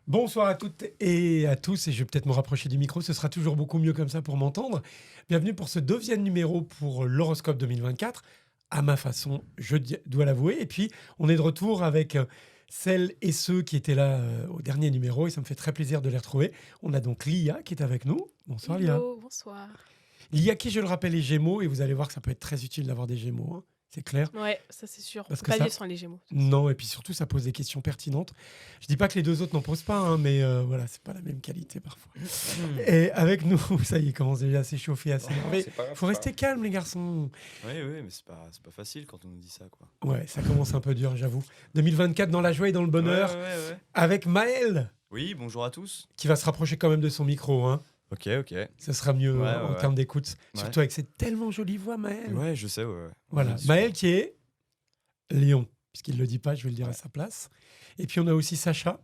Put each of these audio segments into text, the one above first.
Bonsoir à toutes et à tous, et je vais peut-être me rapprocher du micro, ce sera toujours beaucoup mieux comme ça pour m'entendre. Bienvenue pour ce deuxième numéro pour l'horoscope 2024, à ma façon, dois l'avouer. Et puis, on est de retour avec celles et ceux qui étaient là au dernier numéro, et ça me fait très plaisir de les retrouver. On a donc Lia qui est avec nous. Bonsoir Lia. Hello, bonsoir. Lia qui, je le rappelle, est Gémeaux, et vous allez voir que ça peut être très utile d'avoir des Gémeaux, hein, c'est clair. Ouais, ça c'est sûr. Parce Faut que pas ça, vivre sans les Gémeaux. non, et puis surtout, ça pose des questions pertinentes. Je dis pas que les deux autres n'en posent pas, hein, mais voilà, c'est pas la même qualité parfois. Et avec nous, ça y est, il commence déjà à s'échauffer, à s'énerver. C'est pas grave, Faut c'est rester calme, les garçons. Oui, mais c'est pas facile quand on nous dit ça, quoi. Ouais, ça commence un peu dur, j'avoue. 2024 dans la joie et dans le bonheur, Ouais. avec Maël, Oui, bonjour à tous. qui va se rapprocher quand même de son micro. Hein. Ok. Ce sera mieux Ouais, en ouais. termes d'écoute. Ouais. Surtout avec cette tellement jolie voix, Maël. Ouais, je sais, ouais. Voilà, Super. Maël qui est Lyon, puisqu'il ne le dit pas, je vais le dire à Ouais. sa place. Et puis on a aussi Sacha.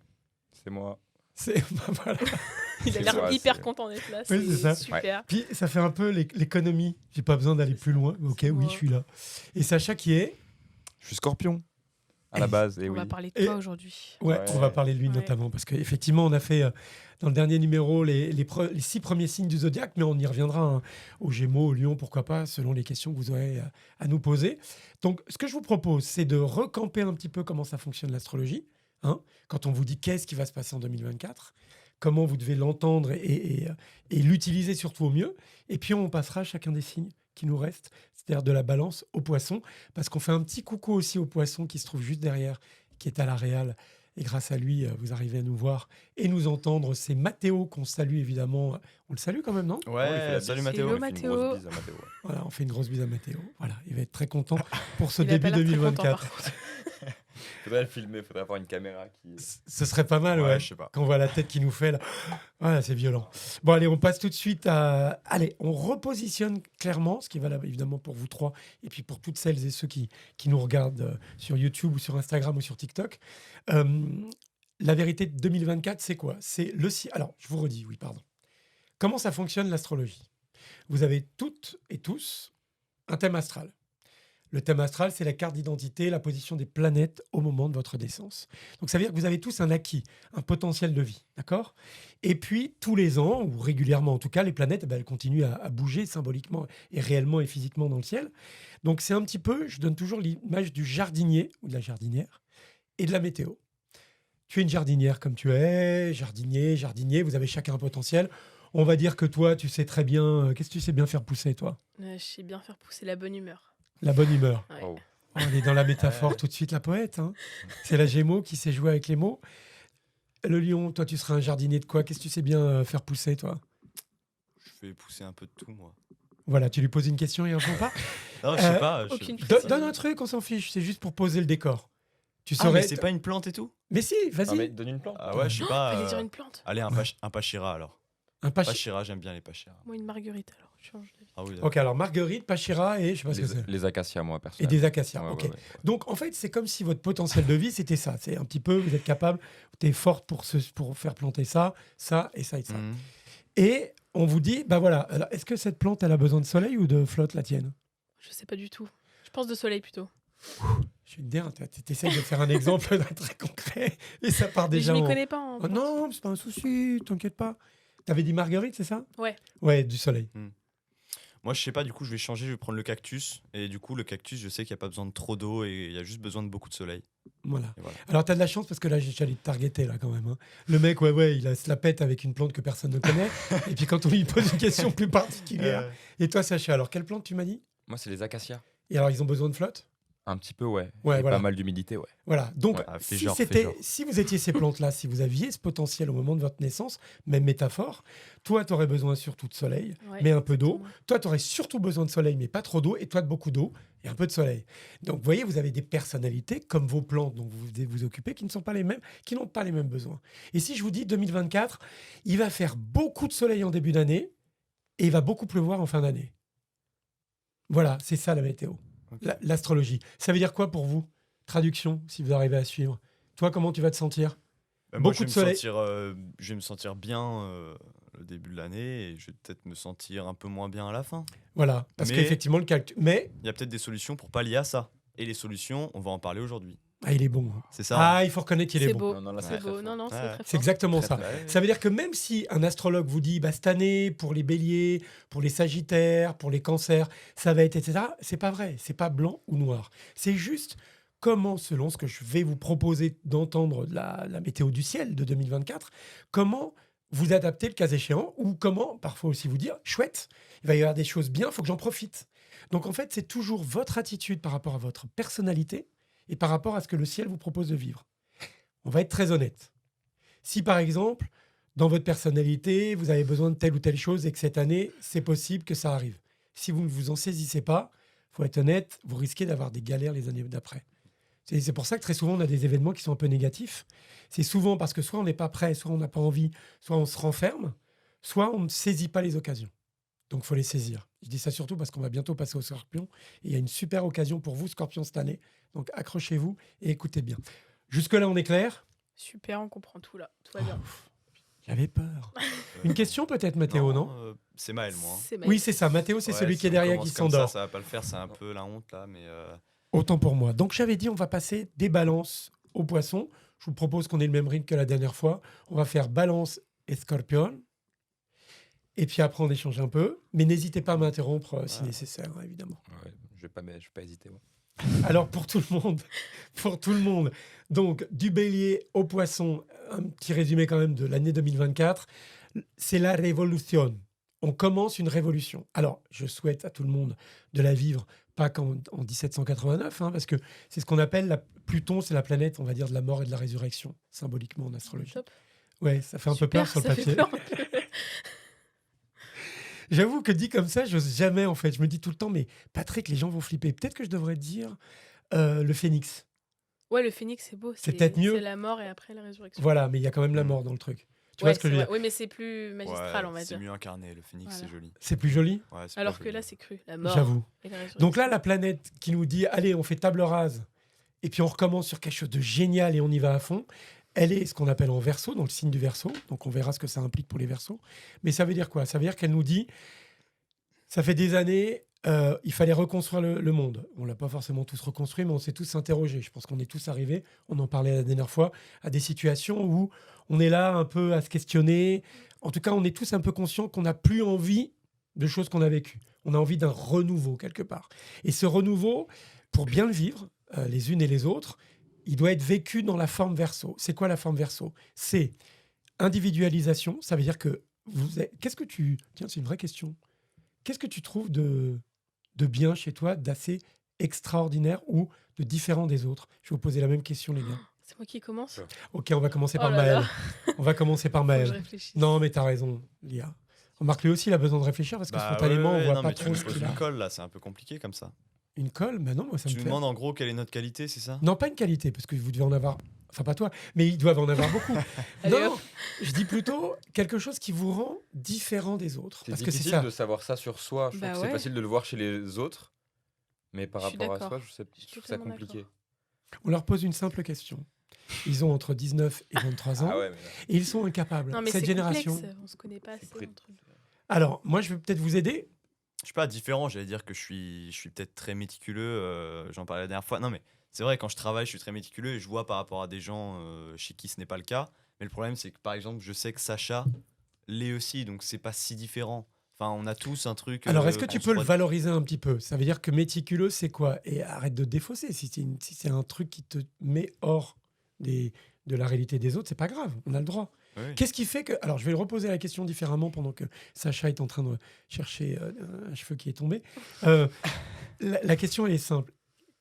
C'est moi. Voilà. Il a C'est l'air ça, hyper c'est- content d'être là. Oui, c'est ça. Super. Puis ça fait un peu l'économie. J'ai pas besoin d'aller C'est plus ça. loin. Ok, C'est oui, moi. je suis là. Et Sacha qui est. Je suis Scorpion, à la base, et On oui. va parler de Et- toi aujourd'hui. Ouais, Ouais. on va parler de lui Ouais. notamment. Parce qu'effectivement, on a fait dans le dernier numéro les 6 premiers signes du zodiaque, mais on y reviendra hein, aux Gémeaux, au Lion, pourquoi pas, selon les questions que vous aurez à nous poser. Donc, ce que je vous propose, c'est de recamper un petit peu comment ça fonctionne l'astrologie. Hein, quand on vous dit qu'est-ce qui va se passer en 2024, comment vous devez l'entendre et l'utiliser surtout au mieux. Et puis, on passera à chacun des signes qui nous restent, c'est-à-dire de la balance au poisson, parce qu'on fait un petit coucou aussi au poisson qui se trouve juste derrière, qui est à la Réal. Et grâce à lui, vous arrivez à nous voir et nous entendre. C'est Mathéo qu'on salue évidemment. On le salue quand même, non? Ouais, il fait la salut bise. Mathéo. Hello, Il fait une Mathéo. grosse bise à Mathéo, ouais. Voilà, on fait une grosse bise à Mathéo. Voilà, il va être très content pour ce Il a début pas l'air très content, 2024. par contre. Faudrait le filmer, faudrait avoir une caméra qui. Ce serait pas mal, ouais. Je sais pas. Quand on voit la tête qui nous fait là. Voilà, c'est violent. Bon, allez, on passe tout de suite à. Allez, on repositionne clairement, ce qui est valable évidemment pour vous trois, et puis pour toutes celles et ceux qui nous regardent sur YouTube ou sur Instagram ou sur TikTok. Euh, la vérité de 2024, c'est quoi? C'est le. Alors, je vous redis, oui, pardon. Comment ça fonctionne l'astrologie? Vous avez toutes et tous un thème astral. Le thème astral, c'est la carte d'identité, la position des planètes au moment de votre naissance. Donc ça veut dire que vous avez tous un acquis, un potentiel de vie, d'accord? Et puis tous les ans, ou régulièrement en tout cas, les planètes, elles continuent à bouger symboliquement et réellement et physiquement dans le ciel. Donc c'est un petit peu, je donne toujours l'image du jardinier ou de la jardinière et de la météo. Tu es une jardinière comme tu es, jardinier, vous avez chacun un potentiel. On va dire que toi, tu sais très bien, qu'est-ce que tu sais bien faire pousser, toi? Je sais bien faire pousser la bonne humeur. La bonne humeur. Ouais. Oh. On est dans la métaphore tout de suite, la poète. Hein. C'est la Gémeaux qui sait jouer avec les mots. Le lion, toi, tu seras un jardinier de quoi? Qu'est-ce que tu sais bien faire pousser, toi? Je fais pousser un peu de tout, moi. Voilà, tu lui poses une question et il répond pas. Non, je sais Euh, pas. Aucune Donne un truc, on s'en fiche. C'est juste pour poser le décor. Tu Ah, saurais. mais c'est pas une plante et tout? Mais si, Non, mais vas-y. donne une plante. Ah ouais, je sais pas. Fallait dire une plante. Allez, un pachira alors. Un pach- Pachira, j'aime bien les pachiras. Moi, une marguerite alors. Je change d'avis. Ah oui, d'accord. Ok, alors marguerite, pachira et je sais pas ce que c'est. Les acacias, moi, Et personnellement. des acacias. Ouais, Ok. ouais, ouais. Donc en fait, c'est comme si votre potentiel de vie, c'était ça. C'est un petit peu, vous êtes capable, tu es forte pour faire planter ça, ça et ça et ça. Mhm. Et on vous dit, bah voilà, alors, est-ce que cette plante, elle a besoin de soleil ou de flotte, la tienne? Je sais pas du tout. Je pense de soleil plutôt. Je vais te dire, tu essayes de faire un exemple d'un très concret et ça part Mais déjà je m'y en... connais pas en Oh plante. non, c'est pas un souci, t'inquiète pas. T'avais dit marguerite, c'est ça? Ouais. Ouais, du soleil. Moi, je sais pas, du coup, je vais changer, je vais prendre le cactus. Et du coup, le cactus, je sais qu'il n'y a pas besoin de trop d'eau et il y a juste besoin de beaucoup de soleil. Voilà. Et voilà. Alors t'as de la chance parce que là, j'allais te targeter là quand même. Hein. Le mec, ouais, il se la pète avec une plante que personne ne connaît. Et puis quand on lui pose une question plus particulière. Et toi, Sacha, alors quelle plante tu m'as dit? Moi, c'est les acacias. Et alors, ils ont besoin de flotte? Un petit peu, ouais. Ouais, Et voilà. pas mal d'humidité, ouais. Voilà. Donc, Ouais, fais si, genre, fais c'était, genre. si vous étiez ces plantes-là, si vous aviez ce potentiel au moment de votre naissance, même métaphore, toi, tu aurais besoin surtout de soleil, Ouais, mais un peu d'eau. exactement. Toi, tu aurais surtout besoin de soleil, mais pas trop d'eau. Et toi, de beaucoup d'eau et un peu de soleil. Donc, vous voyez, vous avez des personnalités comme vos plantes dont vous vous occupez qui ne sont pas les mêmes, qui n'ont pas les mêmes besoins. Et si je vous dis 2024, il va faire beaucoup de soleil en début d'année et il va beaucoup pleuvoir en fin d'année. Voilà, c'est ça la météo. Ok. L'astrologie. Ça veut dire quoi pour vous? Traduction, si vous arrivez à suivre. Toi, comment tu vas te sentir? Bah, moi, Beaucoup de soleil. je vais me sentir bien le début de l'année et je vais peut-être me sentir un peu moins bien à la fin. Voilà, parce Mais- qu'effectivement, le calcul. Mais Il y a peut-être des solutions pour pallier à ça. Et les solutions, on va en parler aujourd'hui. Ah, il est bon. Hein. C'est ça. Ah, il faut reconnaître qu'il est C'est bon. beau. Non, non, là, C'est très beau. fort. Non, non, c'est Ouais. très C'est fort. exactement Très, ça. très fort. Ça veut dire que même si un astrologue vous dit cette année, pour les béliers, pour les sagittaires, pour les cancers, ça va être, etc., c'est pas vrai. C'est pas blanc ou noir. C'est juste comment, selon ce que je vais vous proposer d'entendre de la météo du ciel de 2024, comment vous adapter le cas échéant ou comment, parfois aussi vous dire, chouette, il va y avoir des choses bien, il faut que j'en profite. Donc en fait, c'est toujours votre attitude par rapport à votre personnalité et par rapport à ce que le ciel vous propose de vivre. On va être très honnête. Si par exemple, dans votre personnalité, vous avez besoin de telle ou telle chose et que cette année, c'est possible que ça arrive. Si vous ne vous en saisissez pas, faut être honnête, vous risquez d'avoir des galères les années d'après. C'est pour ça que très souvent, on a des événements qui sont un peu négatifs. C'est souvent parce que soit on n'est pas prêt, soit on n'a pas envie, soit on se renferme, soit on ne saisit pas les occasions. Donc, il faut les saisir. Je dis ça surtout parce qu'on va bientôt passer au Scorpion. Et il y a une super occasion pour vous, Scorpion, cette année. Donc, accrochez-vous et écoutez bien. Jusque-là, on est clair? Super, on comprend tout là. Tout va bien. Ouf, j'avais peur. Une question peut-être, Mathéo, non, C'est Maël, moi. hein. C'est Oui, magnifique. c'est ça. Mathéo, c'est Ouais, celui si qui est on derrière commence qui comme ça, s'endort. Ça va pas le faire, c'est un peu la honte là, mais Autant pour moi. Donc, j'avais dit, on va passer des balances aux poissons. Je vous propose qu'on ait le même rythme que la dernière fois. On va faire balance et scorpion. Et puis après, on échange un peu. Mais n'hésitez pas à m'interrompre si Ouais. nécessaire, hein, évidemment. Ouais, je vais pas hésiter. Ouais. Alors, pour tout le monde, donc du bélier au poisson, un petit résumé quand même de l'année 2024, c'est la révolution. On commence une révolution. Alors, je souhaite à tout le monde de la vivre, pas qu'en en 1789, hein, parce que c'est ce qu'on appelle Pluton, c'est la planète, on va dire, de la mort et de la résurrection, symboliquement en astrologie. Top. Ouais, ça fait un peu peur sur le ça fait papier. peur un peu. J'avoue que dit comme ça, j'ose jamais en fait. Je me dis tout le temps, mais Patrick, les gens vont flipper. Peut-être que je devrais dire le phénix. Ouais, le phénix, c'est beau. C'est peut-être mieux. C'est la mort et après la résurrection. Voilà, mais il y a quand même la Mm. mort dans le truc. Tu Ouais, vois ce que je veux c'est dire? vrai. Oui, mais c'est plus magistral, on va c'est dire. mieux incarné. Le phénix, Voilà. c'est joli. C'est plus joli. Ouais, c'est Alors pas que joli. là, c'est cru. La mort J'avoue. et la résurrection. Donc là, la planète qui nous dit, allez, on fait table rase, et puis on recommence sur quelque chose de génial et on y va à fond, elle est ce qu'on appelle en Verseau, dans le signe du Verseau. Donc on verra ce que ça implique pour les Verseaux. Mais ça veut dire quoi? Ça veut dire qu'elle nous dit, ça fait des années, il fallait reconstruire le monde. On l'a pas forcément tous reconstruit, mais on s'est tous interrogés. Je pense qu'on est tous arrivés, on en parlait la dernière fois, à des situations où on est là un peu à se questionner. En tout cas, on est tous un peu conscients qu'on n'a plus envie de choses qu'on a vécues. On a envie d'un renouveau quelque part. Et ce renouveau, pour bien le vivre, les unes et les autres, il doit être vécu dans la forme Verseau. C'est quoi la forme Verseau? C'est individualisation. Ça veut dire que qu'est-ce que tu... Tiens, c'est une vraie question. Qu'est-ce que tu trouves de bien chez toi, d'assez extraordinaire ou de différent des autres? Je vais vous poser la même question, les gars. C'est moi qui commence. Ok, on va commencer Oh par là Maël. là. On va commencer par Faut que je Maël. réfléchisse. Non, mais t'as raison, Lia. Remarque, lui aussi, il a besoin de réfléchir parce que Bah, spontanément, ouais, on voit non, pas mais tu trop nous ce poses qu'il a. une colle là, c'est un peu compliqué comme ça. Une colle? Bah non, moi, ça Tu me nous fait... demandes en gros quelle est notre qualité, c'est ça? Non, pas une qualité, parce que vous devez en avoir... Enfin, pas toi, mais ils doivent en avoir beaucoup. Allez, non, hop. je dis plutôt quelque chose qui vous rend différent des autres. C'est Parce que c'est difficile ça. de savoir ça sur soi. Je Bah trouve que ouais. c'est facile de le voir chez les autres. Mais par Je suis rapport à d'accord. soi, je Je suis trouve ça totalement compliqué. On leur pose une simple question. Ils ont entre 19 et 23 ans Ah ouais, mais là, et ils sont incapables. Non, mais Cette c'est génération. complexe. On se connaît pas assez pris- entre nous. Alors, moi, je vais peut-être vous aider. Je suis pas différent, j'allais dire que je suis peut-être très méticuleux, j'en parlais la dernière fois. Non mais c'est vrai, quand je travaille, je suis très méticuleux et je vois par rapport à des gens chez qui ce n'est pas le cas. Mais le problème, c'est que par exemple, je sais que Sacha l'est aussi, donc c'est pas si différent. Enfin, on a tous un truc. Alors, est-ce que tu qu'on peux se le frotte- valoriser un petit peu? Ça veut dire que méticuleux, c'est quoi? Et arrête de te défausser. Si c'est un truc qui te met hors de la réalité des autres, c'est pas grave. On a le droit. Oui. Qu'est-ce qui fait que... Alors, je vais reposer la question différemment pendant que Sacha est en train de chercher un cheveu qui est tombé. La question, elle est simple.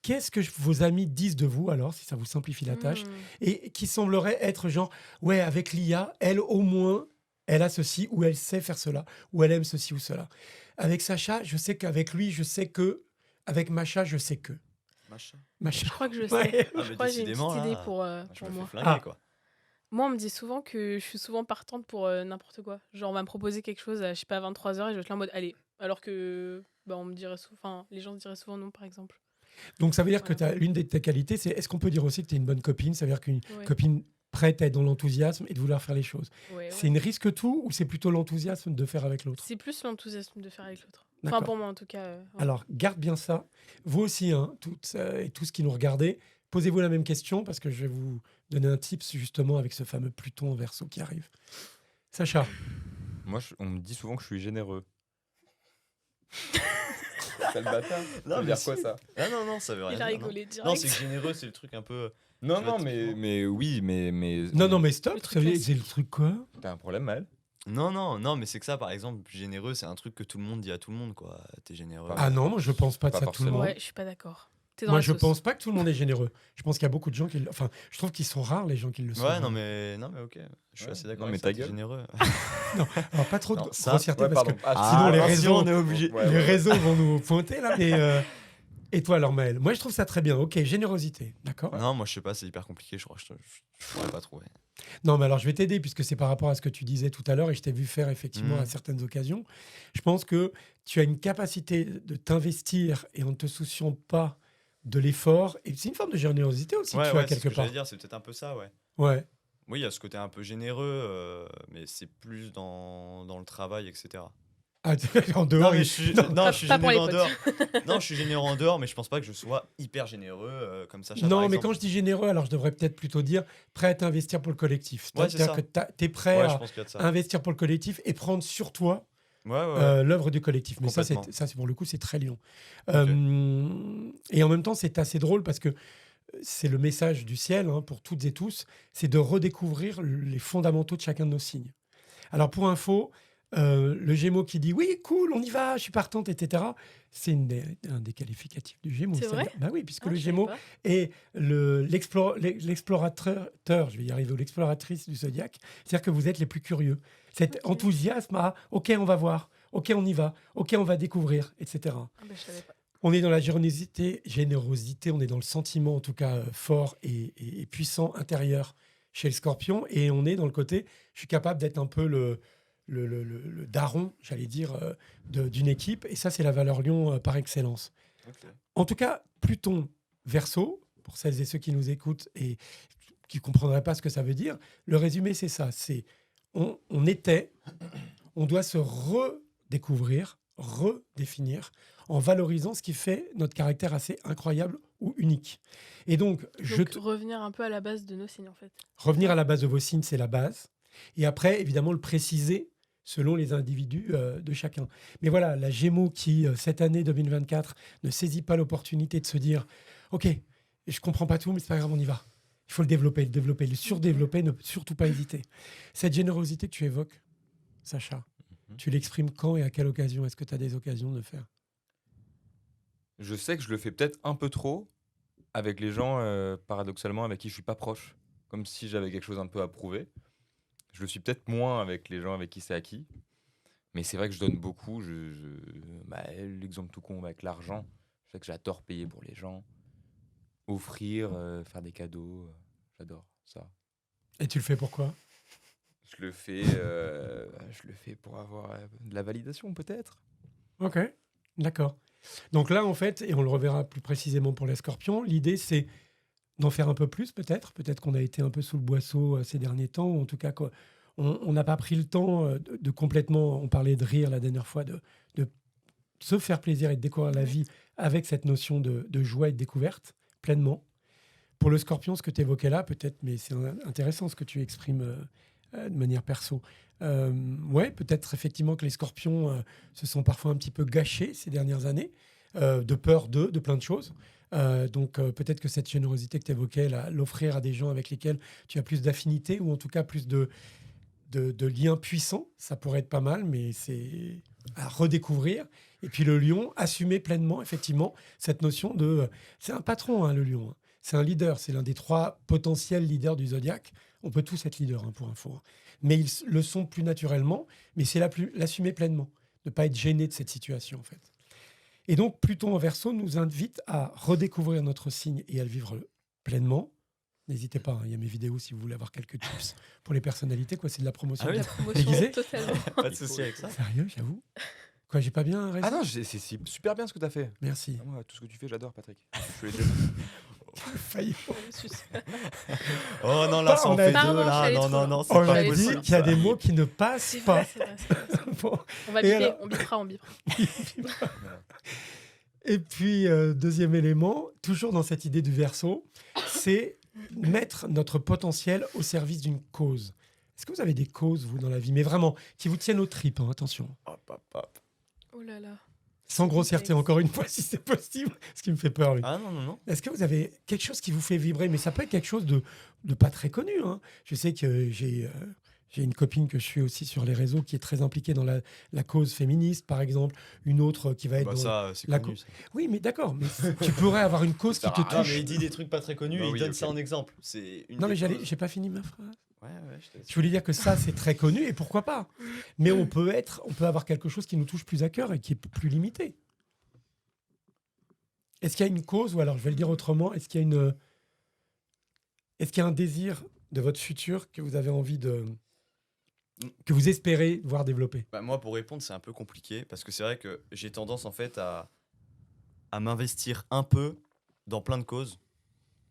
Qu'est-ce que vos amis disent de vous, alors, si ça vous simplifie la tâche, et qui semblerait être genre, ouais, avec l'IA, elle, au moins, elle a ceci, ou elle sait faire cela, ou elle aime ceci ou cela. Avec Sacha, je sais qu'avec lui, je sais que... Avec Macha, je sais que... Machin. Macha. Je crois que je sais. Ouais. Ah, Je mais crois que j'ai une décidément, petite idée là, pour Je me moi. fais flinguer Ah. quoi. Moi, on me dit souvent que je suis souvent partante pour n'importe quoi. Genre, on va me proposer quelque chose à, je sais pas, 23h et je vais être là en mode, allez. Alors que, bah, on me dirait souvent, enfin, les gens se diraient souvent non, par exemple. Donc, ça veut dire que Voilà. l'une de tes qualités, c'est... Est-ce qu'on peut dire aussi que tu es une bonne copine? Ça veut dire qu'une Ouais. copine prête à être dans l'enthousiasme et de vouloir faire les choses. Ouais, C'est ouais. une risque tout ou c'est plutôt l'enthousiasme de faire avec l'autre? C'est plus l'enthousiasme de faire avec l'autre. Enfin, D'accord. pour moi, en tout cas. Ouais. Alors, garde bien ça. Vous aussi, hein, toutes et tous qui nous regardez, posez-vous la même question parce que je vais vous donner un tips justement avec ce fameux Pluton en Verseau qui arrive. Sacha, Moi, on me dit souvent que je suis généreux. Quel bâtard. Non, Ça veut mais dire si. quoi ça? Ah non, ça veut rien Il a dire. Non, rigolé non direct. c'est que généreux, c'est le truc un peu. Non, Tu non, vois, typiquement. mais oui, mais. non, mais stop, Le truc ça veut dire- classique. c'est le truc quoi? T'as un problème, Maël? Non, mais c'est que ça, par exemple, généreux, c'est un truc que tout le monde dit à tout le monde, quoi. T'es généreux. Ah non, moi je pense pas de Pas ça tout le forcément. monde. Ouais, je suis pas d'accord. T'es dans Moi la je sauce. pense pas que tout le monde est généreux. Je pense qu'il y a beaucoup de gens qui enfin je trouve qu'ils sont rares les gens qui le sont. Ouais, non, mais ok. Je suis Ouais. assez d'accord. Non, avec mais ça, ta t'es gueule. généreux. Alors pas trop de Non, ça- grossièreté Ouais, parce pardon. que Ah, sinon, les attention, réseaux- on est obligé. Ouais, les ouais. réseaux vont nous pointer là mais et toi alors Maël, moi je trouve ça très bien. OK, générosité, d'accord? Non, moi, je sais pas, c'est hyper compliqué, je crois. Je pourrais pas trouver. Non, mais alors je vais t'aider puisque c'est par rapport à ce que tu disais tout à l'heure et je t'ai vu faire effectivement Mhm. à certaines occasions. Je pense que tu as une capacité de t'investir et en ne te souciant pas de l'effort. Et c'est une forme de générosité aussi que tu as c'est ce quelque que part. j'allais dire, c'est peut-être un peu ça, ouais. Ouais. Oui, il y a ce côté un peu généreux, mais c'est plus dans le travail, etc. Ah, en dehors, Non, mais il- je suis, non. non, je suis Pas pour généreux en les dehors. Non, je suis généreux en dehors, mais je pense pas que je sois hyper généreux comme ça. par Non, mais exemple. quand je dis généreux, alors je devrais peut-être plutôt dire prêt à t'investir pour le collectif. Ouais, c'est C'est-à-dire ça. que tu es prêt Ouais, je à pense qu'il y a de ça. investir pour le collectif et prendre sur toi Ouais. l'œuvre du collectif. Mais ça, Complètement. c'est pour le coup, c'est très lion. Ok. Et en même temps, c'est assez drôle parce que c'est le message du ciel hein, pour toutes et tous, c'est de redécouvrir les fondamentaux de chacun de nos signes. Alors pour info, le Gémeaux qui dit oui, cool, on y va, je suis partante, etc. C'est un des qualificatifs du Gémeaux. C'est vrai C'est-à-dire- Bah oui, puisque Ah, le je savais Gémeaux pas. est l'explorateur, je vais y arriver, ou l'exploratrice du zodiaque. C'est-à-dire que vous êtes les plus curieux. Cet Ok. enthousiasme à OK, on va voir, OK, on y va, OK, on va découvrir, etc. Ah bah, je savais pas. On est dans la générosité, on est dans le sentiment en tout cas fort et puissant intérieur chez le Scorpion, et on est dans le côté, je suis capable d'être un peu le daron, j'allais dire, d'une équipe, et ça c'est la valeur Lion par excellence. En tout cas, Pluton Verseau, pour celles et ceux qui nous écoutent et qui ne comprendraient pas ce que ça veut dire, le résumé c'est ça, c'est on doit se redécouvrir, redéfinir, en valorisant ce qui fait notre caractère assez incroyable ou unique. Et donc, Donc, revenir un peu à la base de nos signes, en fait. revenir à la base de vos signes, c'est la base. Et après, évidemment, le préciser selon les individus de chacun. Mais voilà, la Gémeaux qui, cette année 2024, ne saisit pas l'opportunité de se dire « Ok, je comprends pas tout, mais c'est pas grave, on y va. » Il faut le développer, le surdévelopper, ne surtout pas hésiter. Cette générosité que tu évoques, Sacha, tu l'exprimes quand et à quelle occasion? Est-ce que tu as des occasions de le faire? Je sais que je le fais peut-être un peu trop avec les gens, paradoxalement, avec qui je suis pas proche. Comme si j'avais quelque chose un peu à prouver. Je le suis peut-être moins avec les gens avec qui c'est acquis. Mais c'est vrai que je donne beaucoup. L'exemple tout con avec l'argent. Je sais que j'adore payer pour les gens. Offrir, faire des cadeaux. J'adore ça. Et tu le fais pourquoi? Je le fais pour avoir de la validation, peut-être. Ok, d'accord. Donc là, en fait, et on le reverra plus précisément pour les Scorpions, l'idée, c'est d'en faire un peu plus, peut-être. Peut-être qu'on a été un peu sous le boisseau ces derniers temps, ou en tout cas, on n'a pas pris le temps de complètement, on parlait de rire la dernière fois, de se faire plaisir et de découvrir la vie avec cette notion de joie et de découverte, pleinement. Pour le Scorpion, ce que tu évoquais là, peut-être, mais c'est intéressant ce que tu exprimes de manière perso. Ouais, peut-être effectivement que les Scorpions se sont parfois un petit peu gâchés ces dernières années, de peur de plein de choses. Donc peut-être que cette générosité que tu évoquais, l'offrir à des gens avec lesquels tu as plus d'affinité ou en tout cas plus de liens puissants, ça pourrait être pas mal, mais c'est à redécouvrir. Et puis le lion, assumer pleinement effectivement cette notion de... C'est un patron, hein, le lion. Hein. C'est un leader, c'est l'un des 3 potentiels leaders du zodiaque. On peut tous être leaders, hein, pour info. Hein. Mais ils le sont plus naturellement, mais c'est l'assumer pleinement, ne pas être gêné de cette situation en fait. Et donc Pluton en Verseau nous invite à redécouvrir notre signe et à le vivre pleinement. N'hésitez pas, hein, il y a mes vidéos si vous voulez avoir quelques tips pour les personnalités. Quoi, c'est de la promotion. Ah oui. La promotion, Déguisé totalement. Pas de souci avec ça. Sérieux, j'avoue. Quoi, j'ai pas bien raison? Ah non, c'est super bien ce que tu as fait. Merci. Ah, moi, tout ce que tu fais, j'adore, Patrick. Je l'ai déjà dit. Failli. Oh non, là, ça On en a fait dit- deux, Pardon, je suis là. allée Non, trop non, loin. non, c'est On pas a dit possible. qu'il y a ça. des mots qui ne passent C'est pas. vrai, c'est vrai, c'est vrai. Bon. On va Et biper, alors- on bipera. Et Et puis, deuxième élément, toujours dans cette idée du Verseau, c'est mettre notre potentiel au service d'une cause. Est-ce que vous avez des causes, vous, dans la vie, mais vraiment, qui vous tiennent aux tripes, hein, attention. Hop, hop, hop. Oh là là. Sans grossièreté, encore une fois, si c'est possible, ce qui me fait peur, lui. Ah non, non, non. Est-ce que vous avez quelque chose qui vous fait vibrer? Mais ça peut être quelque chose de pas très connu, hein. Je sais que j'ai une copine que je suis aussi sur les réseaux qui est très impliquée dans la cause féministe, par exemple. Une autre qui va être Bah, dans... ça, c'est la connu. co- Oui, mais d'accord. Mais tu pourrais avoir une cause qui te Ah, touche. mais il dit des trucs pas très connus Bah et il oui, donne ok. ça en exemple. C'est une Non, mais des causes. j'ai pas fini ma phrase. Ouais, ouais, je te laisse. Je voulais dire que ça, c'est très connu et pourquoi pas. Mais on peut avoir quelque chose qui nous touche plus à cœur et qui est plus limité. Est-ce qu'il y a une cause, ou alors je vais le dire autrement, est-ce qu'il y a un désir de votre futur que vous avez envie que vous espérez voir développer? Bah, moi, pour répondre, c'est un peu compliqué parce que c'est vrai que j'ai tendance en fait à m'investir un peu dans plein de causes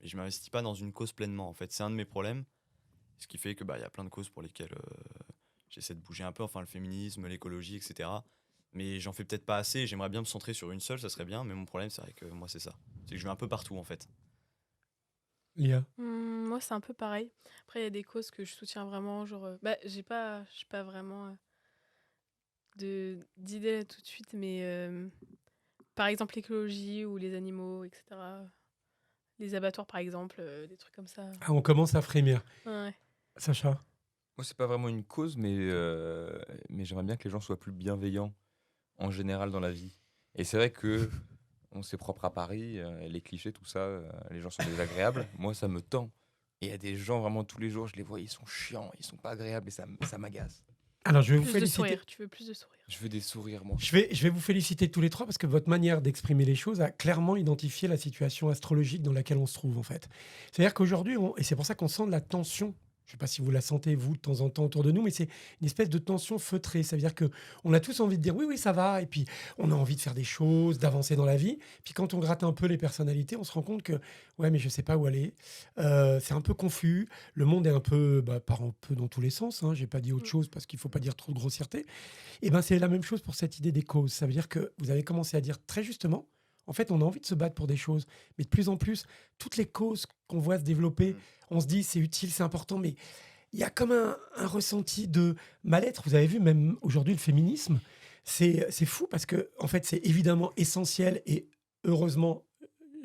et je m'investis pas dans une cause pleinement. En fait, c'est un de mes problèmes, ce qui fait que il y a plein de causes pour lesquelles j'essaie de bouger un peu, enfin le féminisme, l'écologie, etc. Mais j'en fais peut-être pas assez. J'aimerais bien me centrer sur une seule, ça serait bien. Mais mon problème, c'est vrai que moi, c'est ça. C'est que je vais un peu partout en fait. Lia? Moi, c'est un peu pareil. Après, il y a des causes que je soutiens vraiment. Genre, j'ai pas vraiment d'idée là tout de suite, mais par exemple, l'écologie ou les animaux, etc. Les abattoirs, par exemple, des trucs comme ça. Ah, on commence à frémir. Ouais. Sacha? Moi, c'est pas vraiment une cause, mais j'aimerais bien que les gens soient plus bienveillants en général dans la vie. Et c'est vrai que c'est propre à Paris, les clichés, tout ça, les gens sont désagréables. Moi, ça me tend. Et il y a des gens vraiment tous les jours, je les vois, ils sont chiants, ils sont pas agréables et ça m'agace. Alors, je vais vous Plus de féliciter. sourire. Tu veux plus de sourire. Je veux des sourires, moi. Je vais vous féliciter tous les trois parce que votre manière d'exprimer les choses a clairement identifié la situation astrologique dans laquelle on se trouve, en fait. C'est-à-dire qu'aujourd'hui, et c'est pour ça qu'on sent de la tension. Je ne sais pas si vous la sentez, vous, de temps en temps autour de nous, mais c'est une espèce de tension feutrée. Ça veut dire qu'on a tous envie de dire oui, oui, ça va, et puis on a envie de faire des choses, d'avancer dans la vie. Puis quand on gratte un peu les personnalités, on se rend compte que, ouais, mais je ne sais pas où aller. C'est un peu confus. Le monde est un peu, part un peu dans tous les sens. Hein. Je n'ai pas dit autre chose parce qu'il ne faut pas dire trop de grossièreté. Et ben c'est la même chose pour cette idée des causes. Ça veut dire que vous avez commencé à dire très justement, en fait, on a envie de se battre pour des choses. Mais de plus en plus, toutes les causes qu'on voit se développer, on se dit c'est utile, c'est important, mais il y a comme un ressenti de mal-être. Vous avez vu, même aujourd'hui, le féminisme, c'est fou parce que, en fait, c'est évidemment essentiel et heureusement,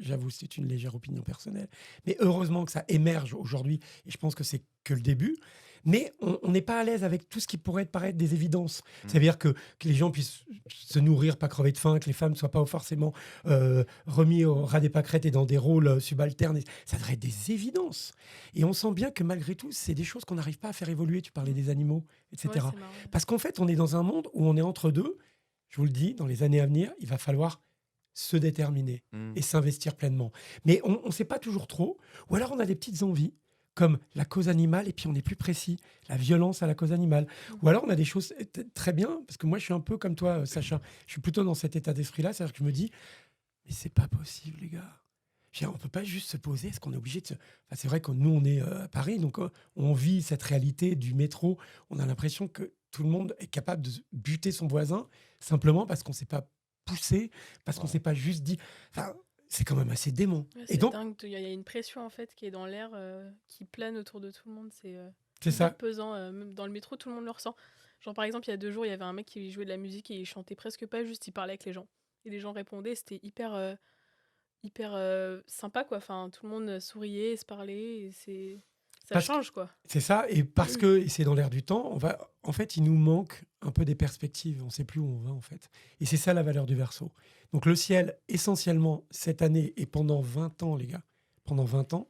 j'avoue, c'est une légère opinion personnelle, mais heureusement que ça émerge aujourd'hui et je pense que c'est que le début. Mais on n'est pas à l'aise avec tout ce qui pourrait paraître des évidences. Ça veut dire que les gens puissent se nourrir, pas crever de faim, que les femmes ne soient pas forcément remis au ras des pâquerettes et dans des rôles subalternes. Ça devrait être des évidences. Et on sent bien que malgré tout, c'est des choses qu'on n'arrive pas à faire évoluer. Tu parlais des animaux, etc. Ouais, c'est marrant. Parce qu'en fait, on est dans un monde où on est entre deux. Je vous le dis, dans les années à venir, il va falloir se déterminer et s'investir pleinement. Mais on ne sait pas toujours trop. Ou alors on a des petites envies comme la cause animale, et puis on est plus précis, la violence à la cause animale. Ou alors on a des choses très bien, parce que moi je suis un peu comme toi, Sacha, je suis plutôt dans cet état d'esprit-là, c'est-à-dire que je me dis, mais c'est pas possible les gars. On peut pas juste se poser, est-ce qu'on est obligé de se... Enfin, c'est vrai que nous on est à Paris, donc on vit cette réalité du métro, on a l'impression que tout le monde est capable de buter son voisin, simplement parce qu'on s'est pas poussé, parce qu'on s'est pas juste dit... Enfin, c'est quand même assez dément. Ouais, Et c'est donc, dingue. Il y a une pression en fait qui est dans l'air, qui plane autour de tout le monde. C'est c'est ça. hyper pesant. Même dans le métro, tout le monde le ressent. Genre par exemple, il y a 2 jours, il y avait un mec qui jouait de la musique et il chantait presque pas, juste il parlait avec les gens. Et les gens répondaient. C'était hyper sympa quoi. Enfin, tout le monde souriait, se parlait. Et ça Parce change quoi. C'est ça, et parce que c'est dans l'air du temps, en fait, il nous manque un peu des perspectives. On ne sait plus où on va, en fait. Et c'est ça la valeur du Verseau. Donc le ciel, essentiellement, cette année et pendant 20 ans, les gars, pendant 20 ans,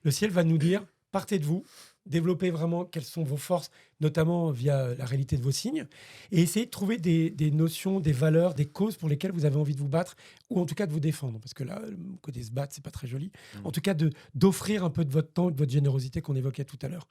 le ciel va nous dire, partez de vous, développez vraiment quelles sont vos forces, notamment via la réalité de vos signes, et essayez de trouver des notions, des valeurs, des causes pour lesquelles vous avez envie de vous battre, ou en tout cas de vous défendre, parce que là, le côté se battre, c'est pas très joli. En tout cas, d'offrir un peu de votre temps et de votre générosité qu'on évoquait tout à l'heure.